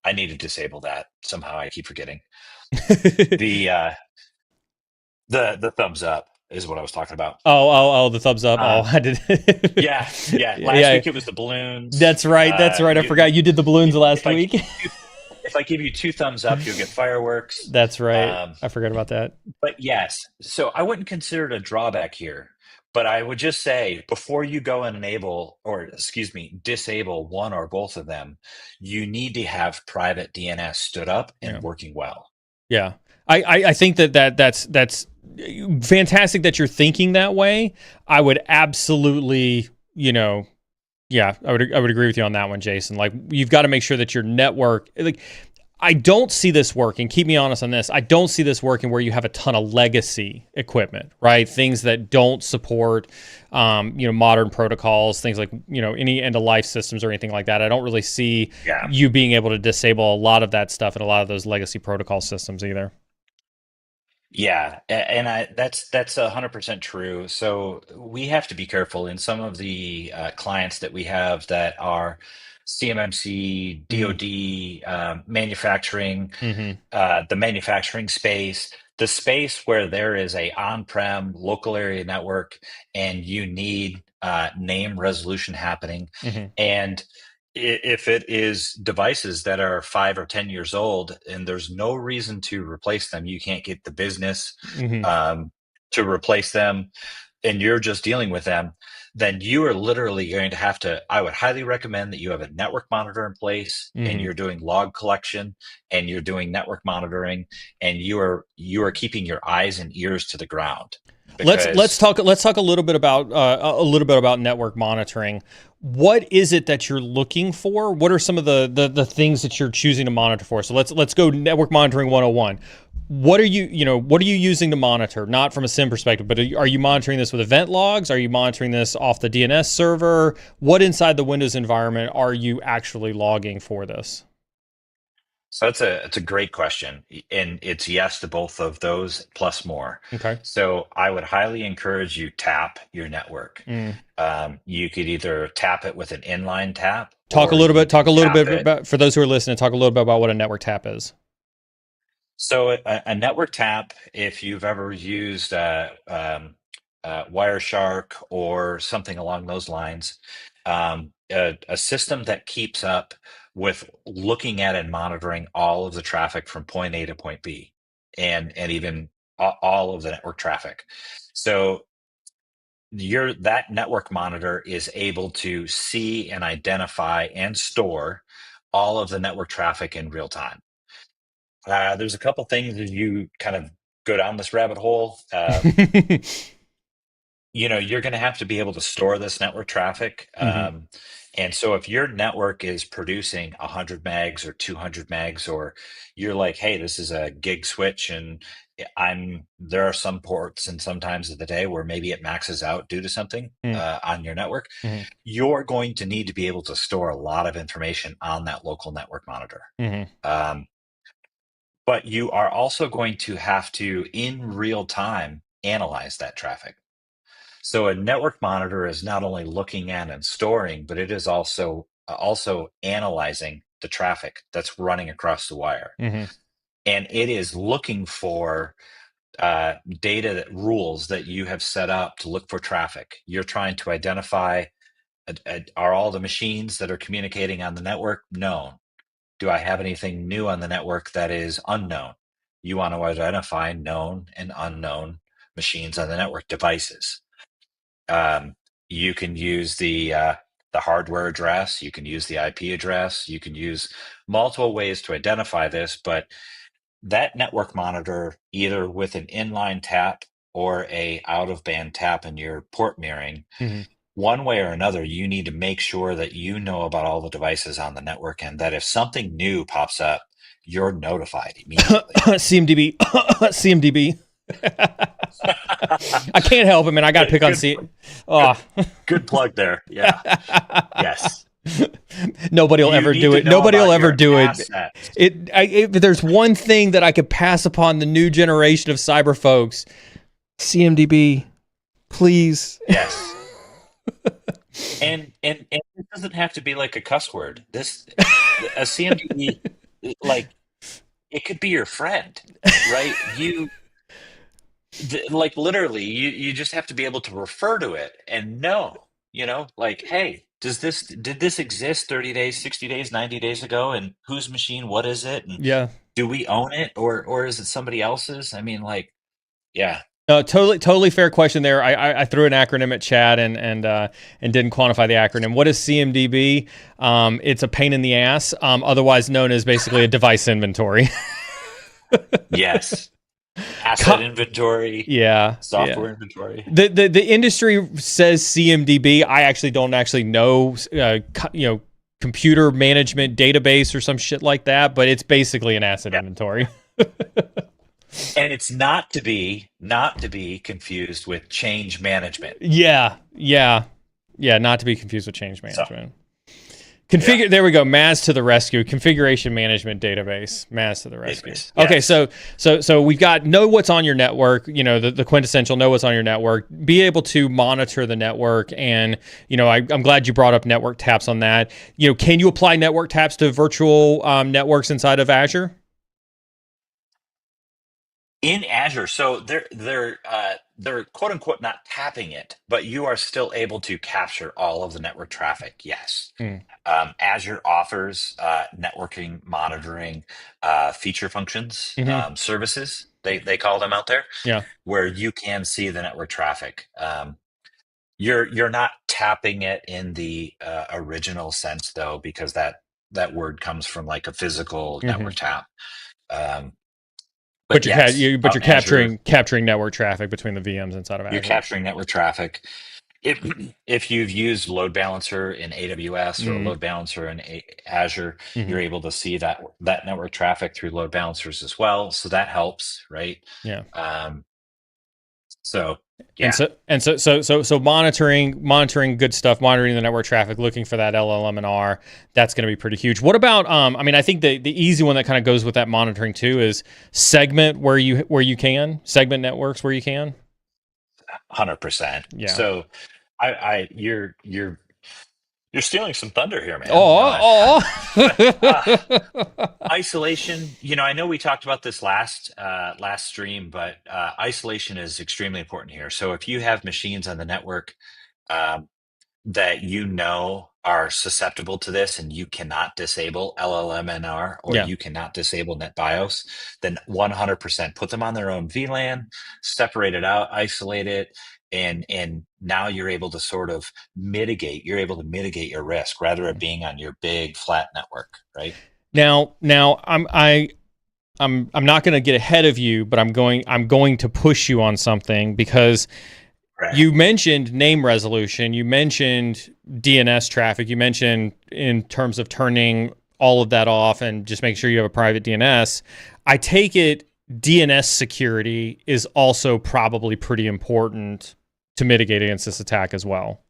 I need to disable that. Somehow I keep forgetting. The thumbs up is what I was talking about. Oh, the thumbs up. I did. yeah. Last week it was the balloons. That's right. I forgot you did the balloons last week. If I give you 2 thumbs up, you'll get fireworks. That's right. I forgot about that. But yes, so I wouldn't consider it a drawback here. But I would just say before you go and disable one or both of them, you need to have private DNS stood up Yeah. and working well. Yeah. I think that's fantastic that you're thinking that way. I would absolutely, yeah, I would agree with you on that one, Jason. Like, you've got to make sure that your network, like, I don't see this working. Keep me honest on this. I don't see this working where you have a ton of legacy equipment, right? Things that don't support, modern protocols, things like, any end of life systems or anything like that. I don't really see you being able to disable a lot of that stuff and a lot of those legacy protocol systems either. Yeah, and that's 100% true. So we have to be careful in some of the clients that we have that are CMMC, DoD, manufacturing, Mm-hmm. the manufacturing space, the space where there is a on-prem local area network, and you need name resolution happening, Mm-hmm. and if it is devices that are 5 or 10 years old and there's no reason to replace them, you can't get the business Mm-hmm. to replace them, and you're just dealing with them, then you are literally going to have to. I would highly recommend that you have a network monitor in place, and Mm-hmm. you're doing log collection, and you're doing network monitoring, and you are keeping your eyes and ears to the ground. Let's Because talk a little bit about network monitoring. What is it that you're looking for? What are some of the things that you're choosing to monitor for? So let's go network monitoring 101. What are you using to monitor? Not from a SIM perspective, but are you monitoring this with event logs? Are you monitoring this off the DNS server? What inside the Windows environment are you actually logging for this? So it's a great question, and it's yes to both of those plus more. Okay. So I would highly encourage you tap your network. Mm. You could either tap it with an inline tap, Talk a or little you bit. Talk can a little tap bit it. about, for those who are listening. Talk a little bit about what a network tap is. So a network tap, if you've ever used Wireshark or something along those lines, a system that keeps up with looking at and monitoring all of the traffic from point A to point B, and even all of the network traffic. So that network monitor is able to see and identify and store all of the network traffic in real time. There's a couple things as you kind of go down this rabbit hole. You're going to have to be able to store this network traffic. Mm-hmm. And so if your network is producing 100 megs or 200 megs, or you're like, hey, this is a gig switch, and there are some ports and sometimes of the day where maybe it maxes out due to something on your network, Mm-hmm. you're going to need to be able to store a lot of information on that local network monitor. Mm-hmm. But you are also going to have to, in real time, analyze that traffic. So a network monitor is not only looking at and storing, but it is also analyzing the traffic that's running across the wire, Mm-hmm. and it is looking for data rules that you have set up to look for traffic. You're trying to identify: are all the machines that are communicating on the network known? Do I have anything new on the network that is unknown? You want to identify known and unknown machines on the network, devices. You can use the hardware address. You can use the IP address. You can use multiple ways to identify this, but that network monitor, either with an inline tap or a out of band tap in your port mirroring, Mm-hmm. one way or another, you need to make sure that you know about all the devices on the network, and that if something new pops up, you're notified immediately. CMDB, CMDB. I can't help it, man. I got to pick on C. Oh. Good plug there. Yeah. Yes. Nobody will ever do it. Nobody will ever do it. If there's one thing that I could pass upon the new generation of cyber folks, CMDB, please. Yes. And it doesn't have to be like a cuss word. A CMDB, like, it could be your friend, right? Like, literally, you just have to be able to refer to it and know, like, hey, did this exist 30 days, 60 days, 90 days ago, and whose machine, what is it, and Yeah. do we own it, or is it somebody else's? I mean, like, yeah. Totally fair question there. I threw an acronym at Chad and didn't quantify the acronym. What is CMDB? It's a pain in the ass, otherwise known as basically a device inventory. Yes. Asset inventory. Yeah. Software inventory. The industry says CMDB. I actually don't know, computer management database or some shit like that, but it's basically an asset inventory. And it's not to be confused with change management. Yeah. Not to be confused with change management. There we go. MAS to the rescue. Configuration management database. MAS to the rescue. Yes. Okay, so we've got know what's on your network. The quintessential know what's on your network. Be able to monitor the network, and I'm glad you brought up network taps on that. Can you apply network taps to virtual networks inside of Azure? In Azure, so they're quote unquote not tapping it, but you are still able to capture all of the network traffic. Yes, Azure offers networking monitoring feature functions, services. They call them out there. Yeah, where you can see the network traffic. You're not tapping it in the original sense though, because that word comes from like a physical network tap. But you're capturing network traffic between the VMs inside of Azure. You're capturing network traffic. If you've used load balancer in AWS or a load balancer in Azure, you're able to see that network traffic through load balancers as well. So that helps, right? Yeah. So yeah. So monitoring good stuff, monitoring the network traffic, looking for that LLM&R, that's going to be pretty huge. What about I think the easy one that kind of goes with that monitoring too is segment where you can segment networks where you can. 100%. Yeah. So you're stealing some thunder here, man. Isolation. I know we talked about this last stream, but isolation is extremely important here. So if you have machines on the network that are susceptible to this, and you cannot disable LLM&R or you cannot disable NetBIOS, then 100% put them on their own VLAN, separate it out, isolate it. And now you're able to sort of mitigate your risk rather than being on your big flat network, right? Now I'm not going to get ahead of you, but I'm going to push you on something because you mentioned name resolution, you mentioned DNS traffic, you mentioned in terms of turning all of that off and just make sure you have a private DNS. I take it DNS security is also probably pretty important to mitigate against this attack as well.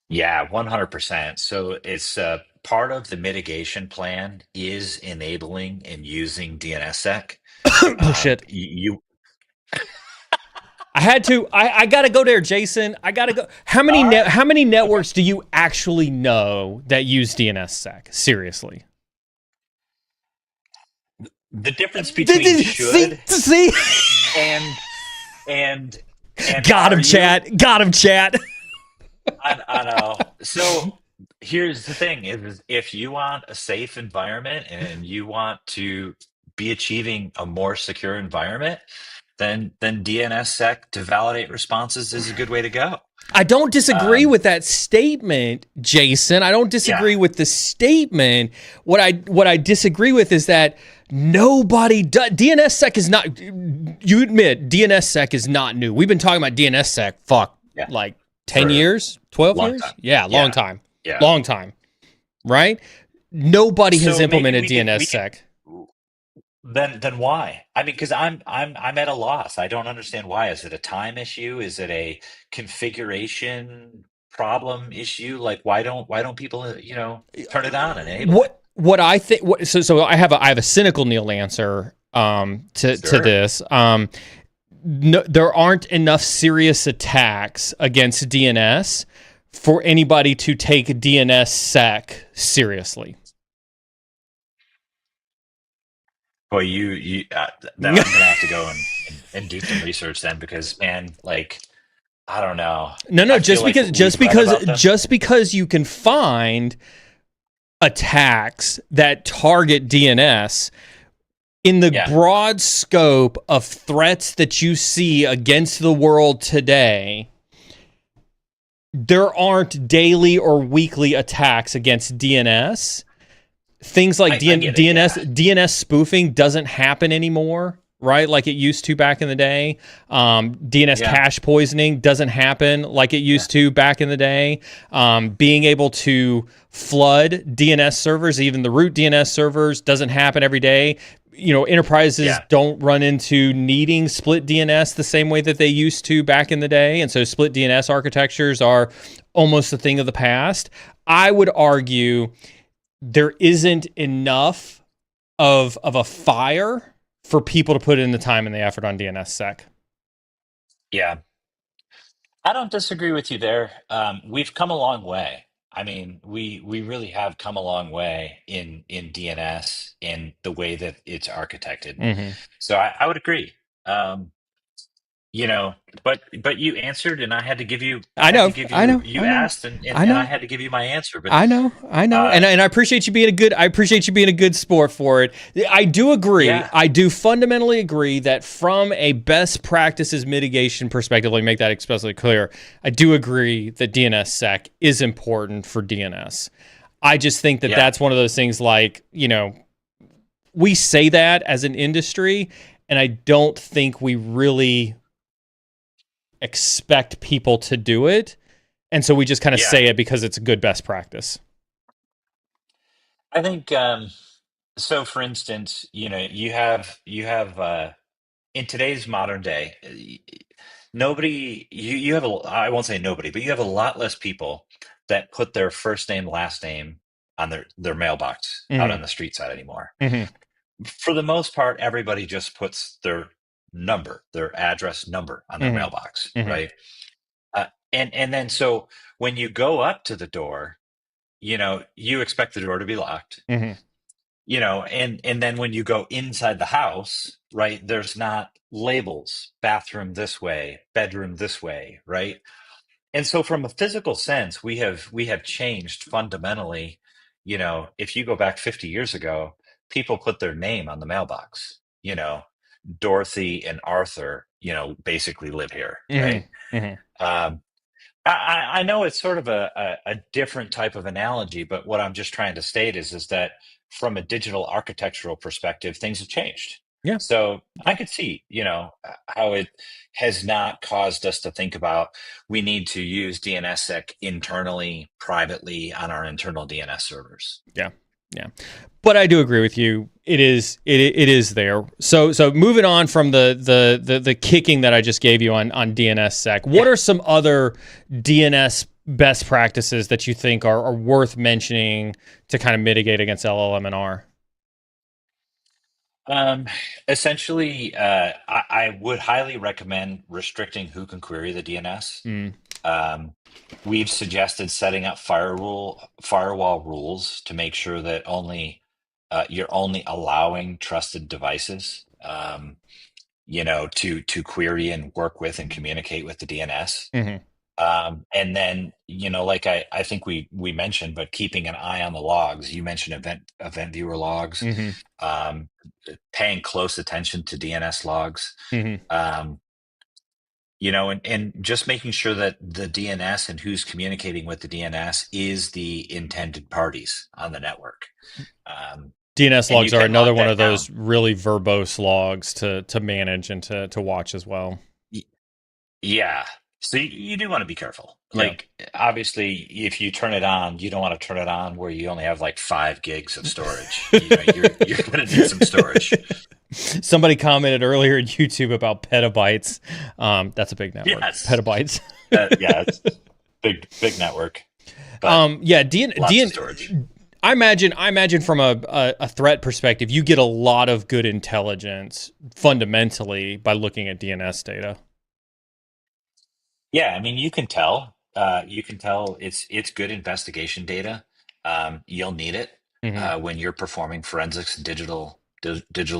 Yeah, 100%. So it's part of the mitigation plan is enabling and using DNSSEC. Oh shit! I had to. I got to go there, Jason. I got to go. How many networks do you actually know that use DNSSEC? Seriously. The difference between should and got him, chat. Got him, chat. I know. So here's the thing: is if you want a safe environment and you want to be achieving a more secure environment, then DNSSEC to validate responses is a good way to go. I don't disagree with that statement, Jason. I don't disagree with the statement. What I disagree with is that nobody does. DNSSEC is not. You admit DNSSEC is not new. We've been talking about DNSSEC. Like 10 years, 12 years. Time. Yeah, long time. Yeah, long time. Right? Nobody has implemented DNSSEC. Then why? I mean, because I'm at a loss. I don't understand why. Is it a time issue? Is it a configuration problem issue? Like why don't people turn it on and enable it? What I think? So I have a cynical Neal answer to this. No, there aren't enough serious attacks against DNS for anybody to take DNSSEC seriously. Boy, I'm gonna have to go and do some research then, because man, like I don't know. No, just because you can find attacks that target DNS, In the Yeah. broad scope of threats that you see against the world today, there aren't daily or weekly attacks against DNS. Things like I get it. Yeah. DNS spoofing doesn't happen anymore, right? Like it used to back in the day. DNS Yeah. cache poisoning doesn't happen like it used to back in the day. Being able to flood DNS servers, even the root DNS servers, doesn't happen every day. Enterprises don't run into needing split DNS the same way that they used to back in the day. And so split DNS architectures are almost a thing of the past. I would argue there isn't enough of a fire for people to put in the time and the effort on DNSSEC. Yeah. I don't disagree with you there. We've come a long way. I mean, we really have come a long way in DNS in the way that it's architected. Mm-hmm. So I would agree. Um, you know, but you answered, and I had to give you. I know. You asked, and I know. I had to give you my answer. But I know, and I appreciate you being a good. I appreciate you being a good sport for it. I do agree. Yeah. I do fundamentally agree that from a best practices mitigation perspective, let me make that especially clear. I do agree that DNSSEC is important for DNS. I just think that that's one of those things. Like, we say that as an industry, and I don't think we really expect people to do it. And so we just kind of say it because it's a good best practice. I think so. For instance, you have in today's modern day, nobody you have I won't say nobody, but you have a lot less people that put their first name, last name on their mailbox out on the street side anymore. Mm-hmm. For the most part, everybody just puts their address number on their mailbox, right? And then so when you go up to the door, you expect the door to be locked. And then when you go inside the house, right, there's not labels, bathroom this way, bedroom this way, right? And so from a physical sense, we have changed fundamentally. If you go back 50 years ago, people put their name on the mailbox. Dorothy and Arthur, basically live here, right? I know it's sort of a different type of analogy, but what I'm just trying to state is that from a digital architectural perspective, things have changed. Yeah. So I could see, how it has not caused us to think about we need to use DNSSEC internally, privately on our internal DNS servers. Yeah. Yeah. But I do agree with you. It is there. So moving on from the kicking that I just gave you on DNSSEC, what are some other DNS best practices that you think are worth mentioning to kind of mitigate against LLM&R? Essentially, I would highly recommend restricting who can query the DNS. We've suggested setting up firewall rules to make sure that you're only allowing trusted devices, to query and work with and communicate with the DNS. And then, like I think we mentioned, but keeping an eye on the logs. You mentioned event viewer logs, paying close attention to DNS logs. And just making sure that the DNS and who's communicating with the DNS is the intended parties on the network. DNS logs are another one of those really verbose logs to manage and to watch as well. Yeah. So you do want to be careful. Like, obviously, if you turn it on, you don't want to turn it on where you only have like 5 gigs of storage. You're going to need some storage. Somebody commented earlier in YouTube about petabytes. That's a big network. Yes. Petabytes. It's big network. DNS storage. I imagine from a threat perspective, you get a lot of good intelligence fundamentally by looking at DNS data. Yeah, I mean, you can tell. It's good investigation data. You'll need it when you're performing forensics and digital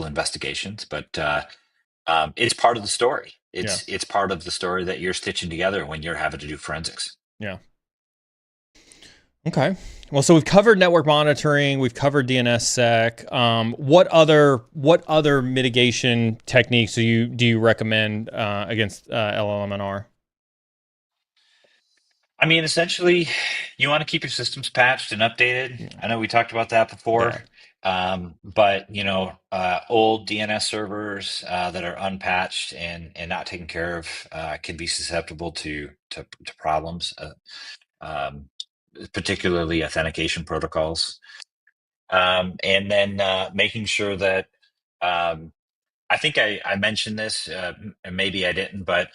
investigations, but it's part of the story. It's part of the story that you're stitching together when you're having to do forensics. Yeah. Okay. Well, so we've covered network monitoring, we've covered DNSSEC. What other mitigation techniques do you recommend against LLM&R? I mean, essentially, you want to keep your systems patched and updated. Yeah. I know we talked about that before, Yeah. but old DNS servers that are unpatched and not taken care of can be susceptible to problems, um, particularly authentication protocols. And then making sure that um, I think I mentioned this, and maybe I didn't, but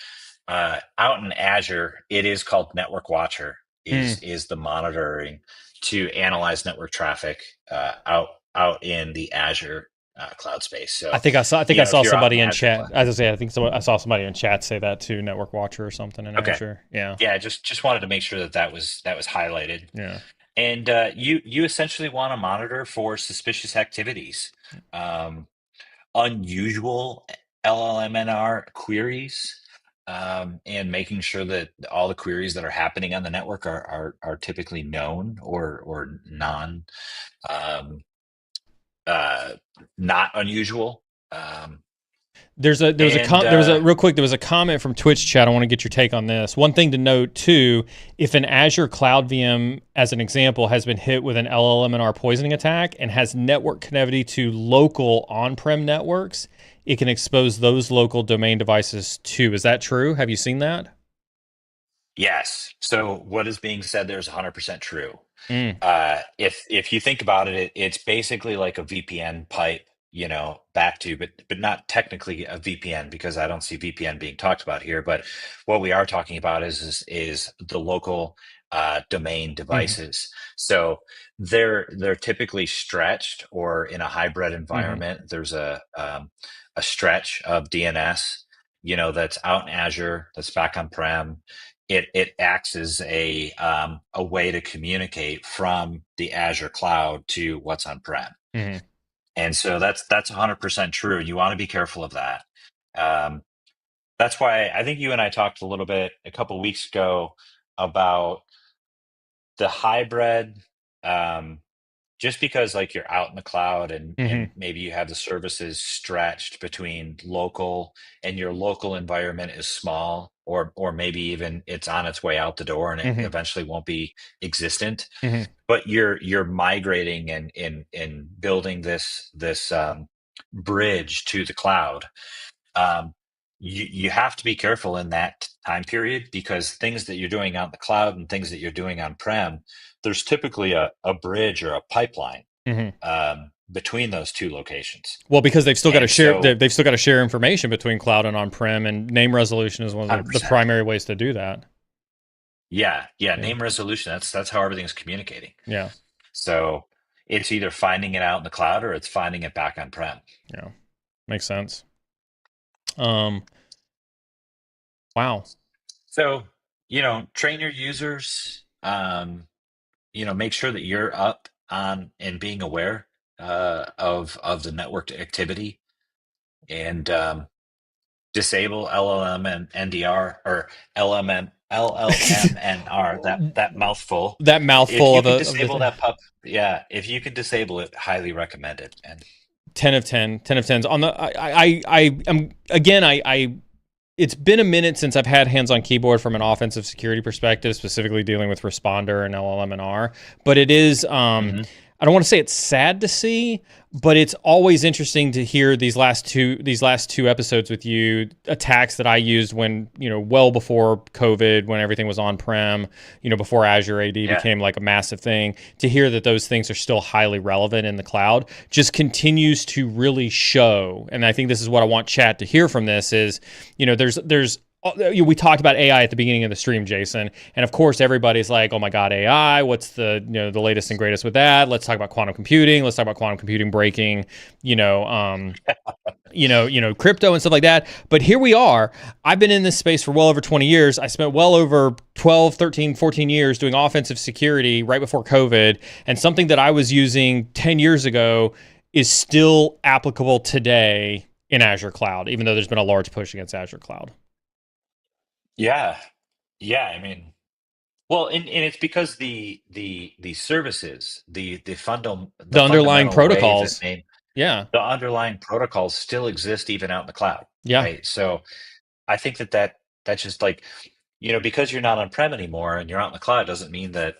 out in Azure, it is called Network Watcher. Mm. Is the monitoring to analyze network traffic out in the Azure cloud space. I So, think I saw. I think I if saw you're out in somebody in Azure chat. cloud, As I say, I think I saw somebody in chat say that too. Network Watcher or something in okay, Azure. Yeah. yeah, just wanted to make sure that was highlighted. Yeah. And you essentially want to monitor for suspicious activities. Um, Unusual LLMNR queries, and making sure that all the queries that are happening on the network are typically known or um, uh, not unusual. Um, and There was a real quick, there was a comment from Twitch chat. I want to get your take on this. One thing to note too, if an Azure Cloud VM, as an example, has been hit with an LLM&R poisoning attack and has network connectivity to local on-prem networks, it can expose those local domain devices too. Is that true? Have you seen that? Yes. So what is being said there is 100% true. Mm, If you think about it, it's basically like a VPN pipe, back to, but not technically a VPN, because I don't see VPN being talked about here. But what we are talking about is the local domain mm, devices. So they're typically stretched, or in a hybrid mm, environment, there's a stretch of DNS, that's out in Azure, that's back on prem. It acts as a way to communicate from the Azure cloud to what's on prem. mm. And so that's 100% true. You want to be careful of that. Um, that's why I think you and I talked a little bit a couple weeks ago about the hybrid. Um, just because, like, you're out in the cloud, and Mm-hmm. maybe you have the services stretched between local, and your local environment is small, or maybe even it's on its way out the door and it Mm-hmm. eventually won't be existent, Mm-hmm. but you're migrating and building this bridge to the cloud. Um, you have to be careful in that time period, because things that you're doing out in the cloud and things that you're doing on prem, there's typically a bridge or a pipeline Mm-hmm. between those two locations. Well, because they've still got to And share, so, they've still got to share information between cloud and on-prem, and name resolution is one of the 100%. primary ways to do that. Yeah, Yeah. name resolution. That's how everything's communicating. Yeah. So it's either finding it out in the cloud or it's finding it back on prem. Yeah. Makes sense. Um, wow. So, train your users. Make sure that you're up on and being aware of the network activity, and disable LLM and NDR, or LLMNR, that mouthful. That If mouthful you of can of the disable thing. that yeah, if you can disable it, highly recommended. And 10 of 10, 10 of 10s on the, I am, again, it's been a minute since I've had hands on keyboard from an offensive security perspective, specifically dealing with Responder and LLM&R. But it is, Mhm. I don't want to say it's sad to see, but it's always interesting to hear these last two episodes with you, attacks that I used when, well before COVID, when everything was on prem, before Azure AD Yeah. became like a massive thing. To hear that those things are still highly relevant in the cloud just continues to really show. And I think this is what I want chat to hear from this is, there's we talked about AI at the beginning of the stream, Jason, and of course everybody's like, "Oh my God, AI! What's the latest and greatest with that? Let's talk about quantum computing. Let's talk about quantum computing breaking, crypto and stuff like that." But here we are. I've been in this space for well over 20 years. I spent well over 12, 13, 14 years doing offensive security right before COVID, and something that I was using 10 years ago is still applicable today in Azure Cloud, even though there's been a large push against Azure Cloud. Yeah. Yeah. I mean, Well, and it's because the services, the The underlying fundamental way that protocols. Yeah. the underlying protocols still exist even out in the cloud, Yeah. right? So I think that's just like, because you're not on-prem anymore and you're out in the cloud doesn't mean that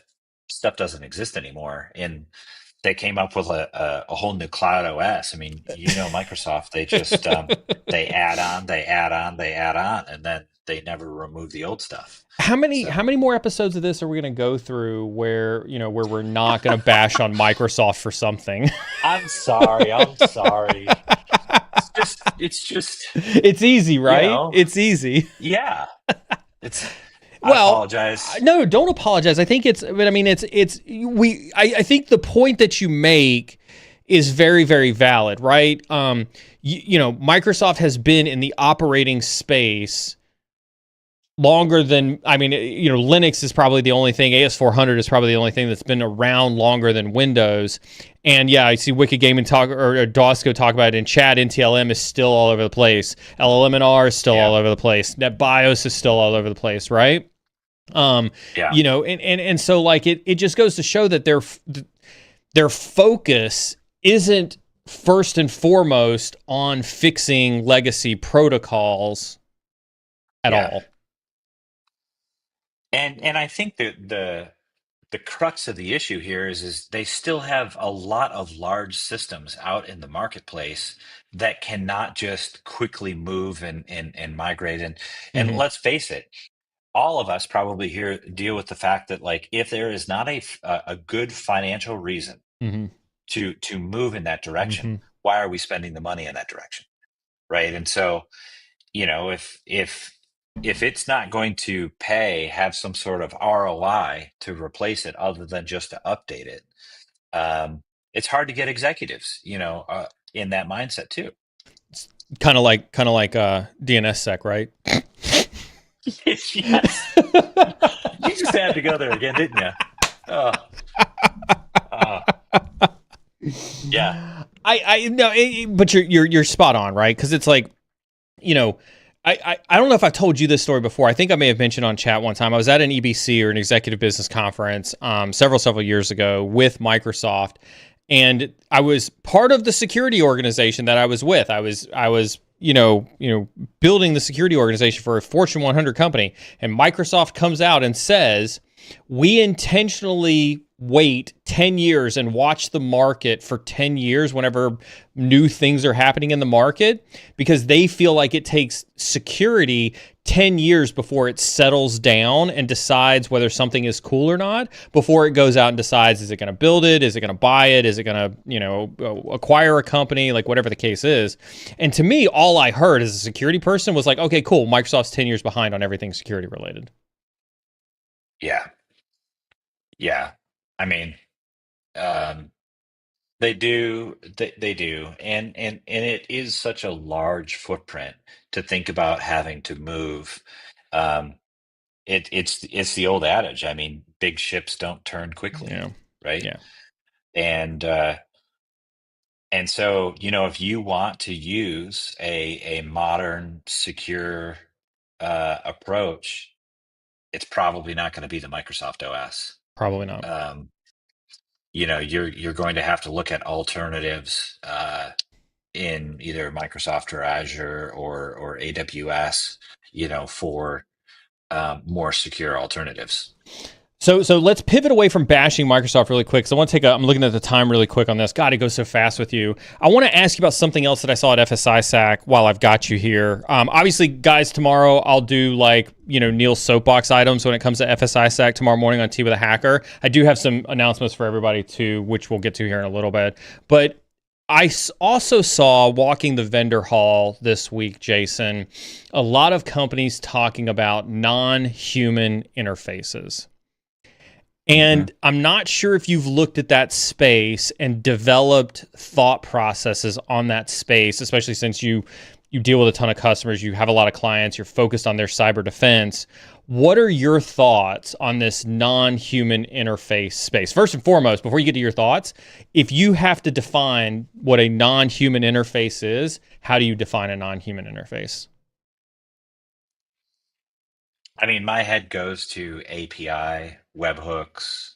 stuff doesn't exist anymore. And they came up with a whole new cloud OS. I mean, Microsoft, they just they add on, they add on, they add on, and then they never remove the old stuff. How many So more episodes of this are we going to go through where we're not going to bash on Microsoft for something? I'm sorry. I'm sorry. It's just, It's easy, right? It's easy. yeah. It's. I Well, apologize. no, don't apologize. I think but I mean, I think the point that you make is very, very valid, right? Microsoft has been in the operating space longer than, Linux is probably the only thing, AS400 is probably the only thing that's been around longer than Windows. And yeah, I see Wicked Gaming talk or Dosco talk about it in chat. NTLM is still all over the place. LLM&R is still all over the place. NetBIOS is still all over the place, right? And so like it just goes to show that their focus isn't first and foremost on fixing legacy protocols at all. And I think that the crux of the issue here is they still have a lot of large systems out in the marketplace that cannot just quickly move and migrate. And let's face it, all of us probably here deal with the fact that like if there is not a good financial reason to move in that direction, why are we spending the money in that direction, right? And so if it's not going to have some sort of ROI to replace it other than just to update it, it's hard to get executives in that mindset too. It's kind of like DNSSEC, right? Yes. You just had to go there again, didn't you? Yeah. I no, but you're spot on, right? Because it's like, I don't know if I've told you this story before. I think I may have mentioned on chat one time. I was at an EBC or an executive business conference several years ago with Microsoft, and I was part of the security organization that I was with. I was building the security organization for a Fortune 100 company, and Microsoft comes out and says, we intentionally wait 10 years and watch the market for 10 years whenever new things are happening in the market, because they feel like it takes security 10 years before it settles down and decides whether something is cool or not, before it goes out and decides, is it going to build it? Is it going to buy it? Is it going to, acquire a company? Like whatever the case is. And to me, all I heard as a security person was like, okay, cool. Microsoft's 10 years behind on everything security related. Yeah. Yeah. I mean, they do. They do. And it is such a large footprint to think about having to move. It's the old adage. I mean, big ships don't turn quickly, right? Yeah. And so, if you want to use a modern, secure approach, it's probably not going to be the Microsoft OS. Probably not. You're going to have to look at alternatives in either Microsoft or Azure or AWS, for more secure alternatives. So let's pivot away from bashing Microsoft really quick. So I want to I'm looking at the time really quick on this. God, it goes so fast with you. I want to ask you about something else that I saw at FSISAC while I've got you here. Obviously, guys, tomorrow I'll do Neal's soapbox items when it comes to FSISAC tomorrow morning on Tea with a Hacker. I do have some announcements for everybody too, which we'll get to here in a little bit. But I also saw walking the vendor hall this week, Jason, a lot of companies talking about non-human interfaces. And I'm not sure if you've looked at that space and developed thought processes on that space, especially since you deal with a ton of customers, you have a lot of clients, you're focused on their cyber defense. What are your thoughts on this non-human interface space? First and foremost, before you get to your thoughts, if you have to define what a non-human interface is, how do you define a non-human interface? I mean, my head goes to API, webhooks,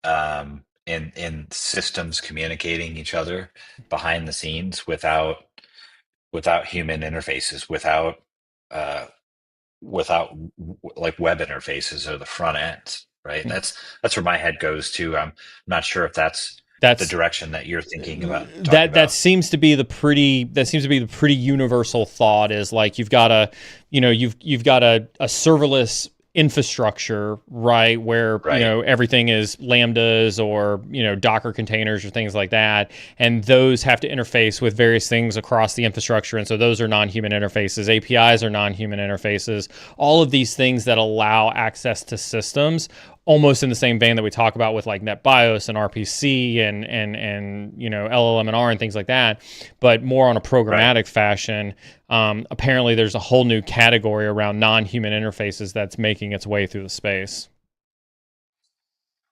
and systems communicating each other behind the scenes without human interfaces, uh, without like web interfaces or the front ends, right? That's where my head goes to. I'm not sure if that's the That's direction that you're thinking about talking that about. seems to be the pretty universal thought, is like you've got you've got a serverless infrastructure, right, where Right. everything is lambdas or Docker containers or things like that, and those have to interface with various things across the infrastructure, and so those are non-human interfaces. APIs are non-human interfaces. All of these things that allow access to systems, almost in the same vein that we talk about with like NetBIOS and RPC and LLM and R and things like that, but more on a Right. programmatic fashion. Apparently, there's a whole new category around non-human interfaces that's making its way through the space.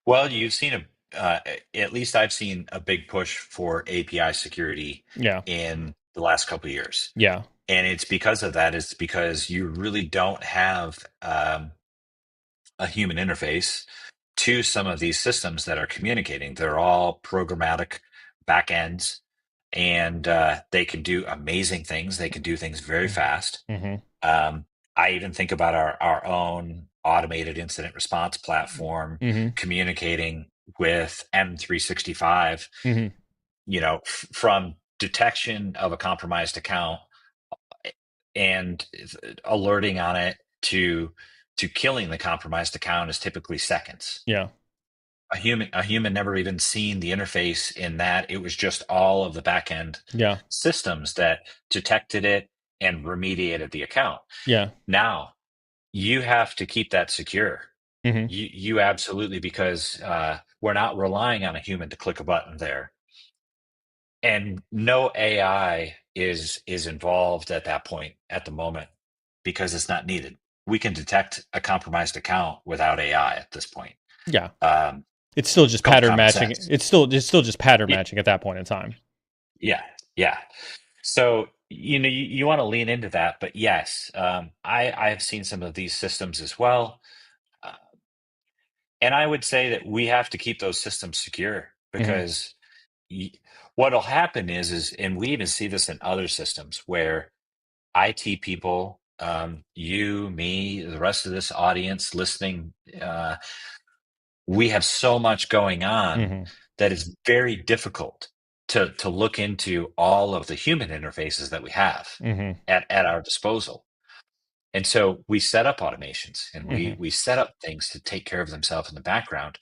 Well, you've seen at least I've seen a big push for API security Yeah, in the last couple of years. yeah, And it's because of that. It's because you really don't have a human interface to some of these systems that are communicating. They're all programmatic backends, and they can do amazing things. They can do things very fast. mm-hmm. Um, I even think about our own automated incident response platform Mm-hmm. communicating with M365, Mm-hmm. from detection of a compromised account and alerting on it to killing the compromised account is typically seconds. Yeah, A human never even seen the interface in that. It was just all of the backend yeah, systems that detected it and remediated the account. yeah, Now you have to keep that secure. mm-hmm. You absolutely, because we're not relying on a human to click a button there, and no AI is involved at that point at the moment because it's not needed. We can detect a compromised account without AI at this point. Yeah. Um, It's still just Couple pattern common matching. sense. It's still just pattern Y- matching at that point in time. Yeah, yeah. So you want to lean into that, but yes, I have seen some of these systems as well, uh, and I would say that we have to keep those systems secure Mm-hmm. because y- what'll happen is, and we even see this in other systems where IT people, you, me, the rest of this audience listening, uh, we have so much going on Mm-hmm. that it's very difficult to look into all of the human interfaces that we have Mm-hmm. at our disposal. And so we set up automations and we Mm-hmm. we set up things to take care of themselves in the background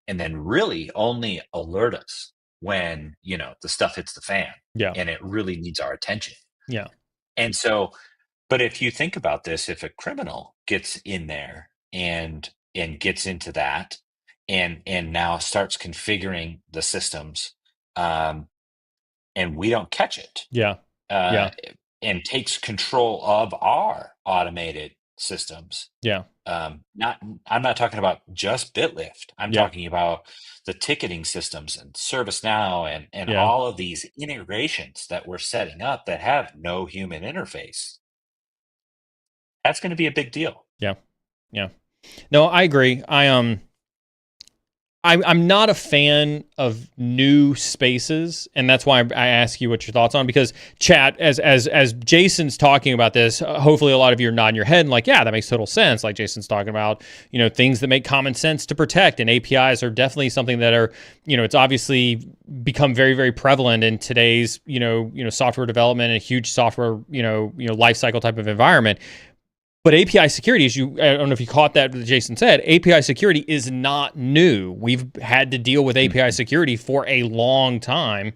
and then really only alert us when, the stuff hits the fan Yeah. and it really needs our attention. Yeah. And so, but if you think about this, if a criminal gets in there and gets into that and now starts configuring the systems, um, and we don't catch it, Yeah. uh, Yeah. and takes control of our automated systems. Yeah. Not I'm not talking about just BitLift. I'm Yeah. talking about the ticketing systems and ServiceNow and Yeah. all of these integrations that we're setting up that have no human interface. That's going to be a big deal. Yeah. Yeah. No, I agree. I'm not a fan of new spaces, and that's why I ask you what your thoughts on, because chat, as Jason's talking about this, hopefully a lot of you are nodding your head and like, yeah, that makes total sense. Like Jason's talking about, things that make common sense to protect, and APIs are definitely something that are, it's obviously become very, very prevalent in today's, software development and huge software, life cycle type of environment. But API security, I don't know if you caught that Jason said, API security is not new. We've had to deal with API Mhm. security for a long time.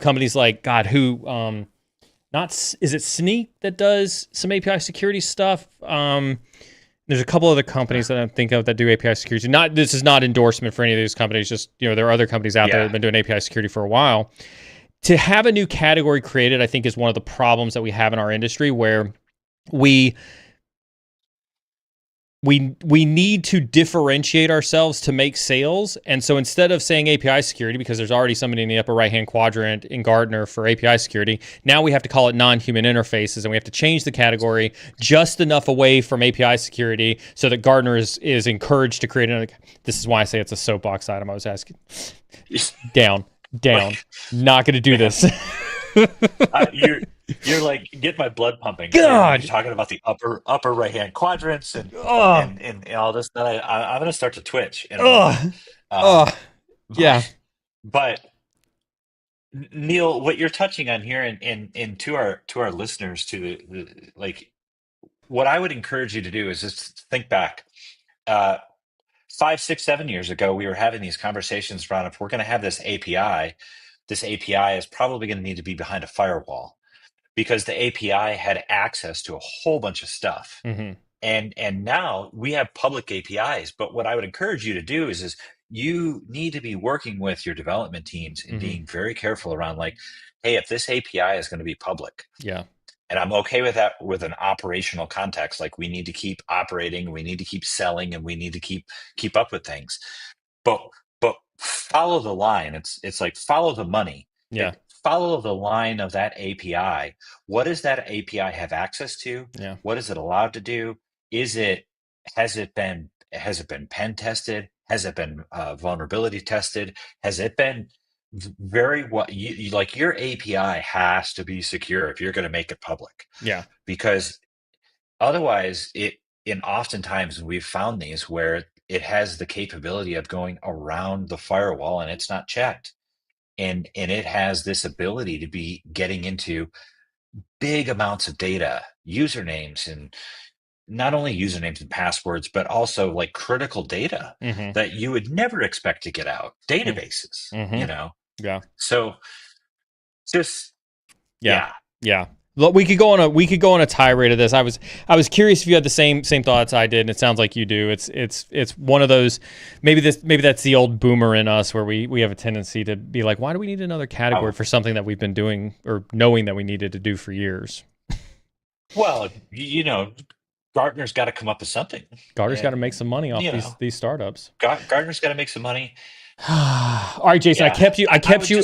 Companies like, God, is it Sneak that does some API security stuff? There's a couple other companies that I think of that do API security. This is not endorsement for any of these companies. Just, there are other companies out there that Yeah. have been doing API security for a while. To have a new category created, I think, is one of the problems that we have in our industry, where we we need to differentiate ourselves to make sales. And so instead of saying API security, because there's already somebody in the upper right-hand quadrant in Gartner for API security, now we have to call it non-human interfaces, and we have to change the category just enough away from API security so that Gartner is encouraged to create another. This is why I say it's a soapbox item. I was asking. Down. Not going to do this. You're like, get my blood pumping. God, you're talking about the upper right hand quadrants and all this. Then I'm going to start to twitch in a moment. Yeah. But Neal, what you're touching on here, and to our listeners, to the like, what I would encourage you to do is just think back. 5, 6, 7 years ago, we were having these conversations around if we're going to have this API is probably going to need to be behind a firewall, because the API had access to a whole bunch of stuff. Mm-hmm. And now we have public APIs. But what I would encourage you to do is you need to be working with your development teams and being very careful around, like, hey, if this API is going to be public. Yeah. And I'm okay with that with an operational context. Like, we need to keep operating, we need to keep selling, and we need to keep up with things. But follow the line. It's like, follow the money. Yeah. Follow the line of that API. What does that API have access to? Yeah. What is it allowed to do? Has it been pen tested? Has it been vulnerability tested? Has it been like, your API has to be secure if you're going to make it public. Yeah. Because otherwise, and oftentimes we've found these where it has the capability of going around the firewall and it's not checked. And it has this ability to be getting into big amounts of data, usernames, and not only usernames and passwords, but also like critical data that you would never expect to get out, databases, Yeah. So just, yeah. Look, we could go on a tirade of this. I was curious if you had the same thoughts I did, and it sounds like you do. It's one of those, maybe that's the old boomer in us, where we have a tendency to be like, why do we need another category for something that we've been doing or knowing that we needed to do for years? Well, Gartner's got to come up with something. Gartner's got to make some money off these startups. Gartner's got to make some money. All right, Jason, yeah. I kept you.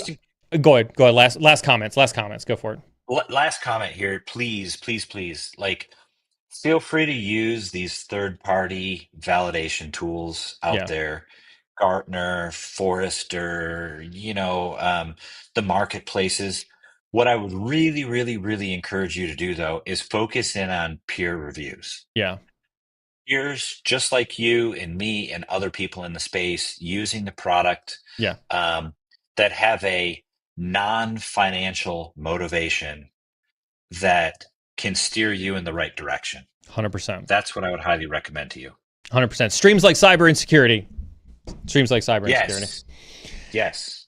Go ahead. Last comments. Go for it. Last comment here, please. Like, feel free to use these third-party validation tools out there. Gartner, Forrester, the marketplaces. What I would really, really, really encourage you to do, though, is focus in on peer reviews. Yeah. Peers just like you and me and other people in the space using the product that have a non-financial motivation that can steer you in the right direction. 100%. That's what I would highly recommend to you. 100%. Streams like Cyber Insecurity. Yes.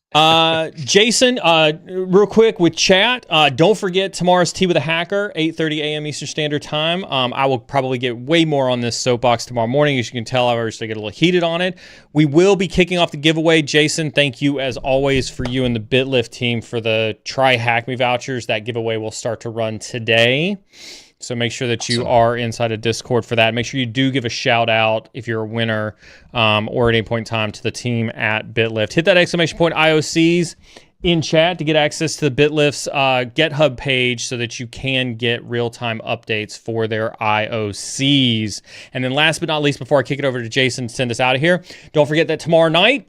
Jason, real quick with chat, don't forget tomorrow's Tea with a Hacker, 8:30 a.m. Eastern Standard Time. I will probably get way more on this soapbox tomorrow morning. As you can tell, I always get a little heated on it. We will be kicking off the giveaway. Jason, thank you as always for you and the BitLift team for the Try Hack Me vouchers. That giveaway will start to run today. So make sure that you are inside a Discord for that. Make sure you do give a shout out if you're a winner or at any point in time to the team at BitLift. Hit that exclamation point IOCs in chat to get access to the BitLift's GitHub page so that you can get real-time updates for their IOCs. And then last but not least, before I kick it over to Jason to send us out of here, don't forget that tomorrow night,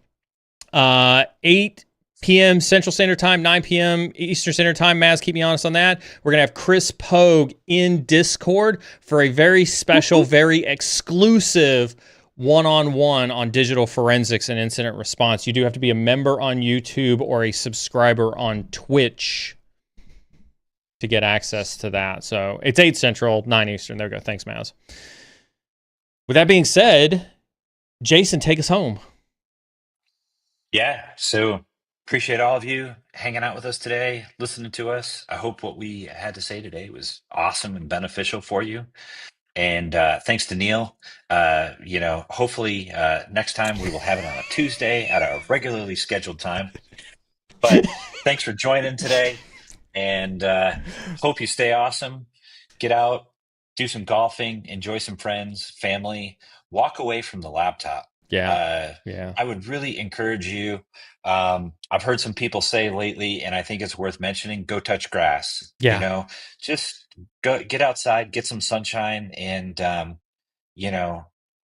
8 p.m. Central Standard Time, 9 p.m. Eastern Standard Time. Maz, keep me honest on that. We're going to have Chris Pogue in Discord for a very special, very exclusive one-on-one on digital forensics and incident response. You do have to be a member on YouTube or a subscriber on Twitch to get access to that. So it's 8 Central, 9 Eastern. There we go. Thanks, Maz. With that being said, Jason, take us home. Yeah, so appreciate all of you hanging out with us today, listening to us. I hope what we had to say today was awesome and beneficial for you. And thanks to Neal. Hopefully next time we will have it on a Tuesday at a regularly scheduled time. But thanks for joining today, and hope you stay awesome. Get out, do some golfing, enjoy some friends, family, walk away from the laptop. Yeah. I would really encourage you. I've heard some people say lately, and I think it's worth mentioning, go touch grass. Yeah. Just go get outside, get some sunshine. And,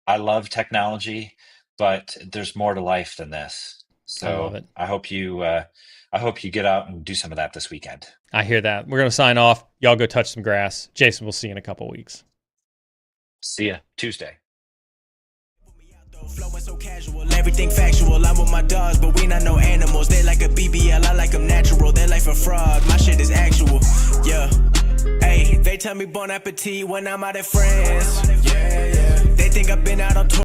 I love technology, but there's more to life than this. I love So it. I hope you get out and do some of that this weekend. I hear that. We're going to sign off. Y'all go touch some grass. Jason, we'll see you in a couple weeks. See ya Tuesday. Flowing so casual, everything factual. I'm with my dogs, but we not no animals. They like a BBL, I like them natural. They like a frog, my shit is actual. Yeah. Hey, they tell me bon appetit when I'm out at friends. Yeah. They think I've been out on tour.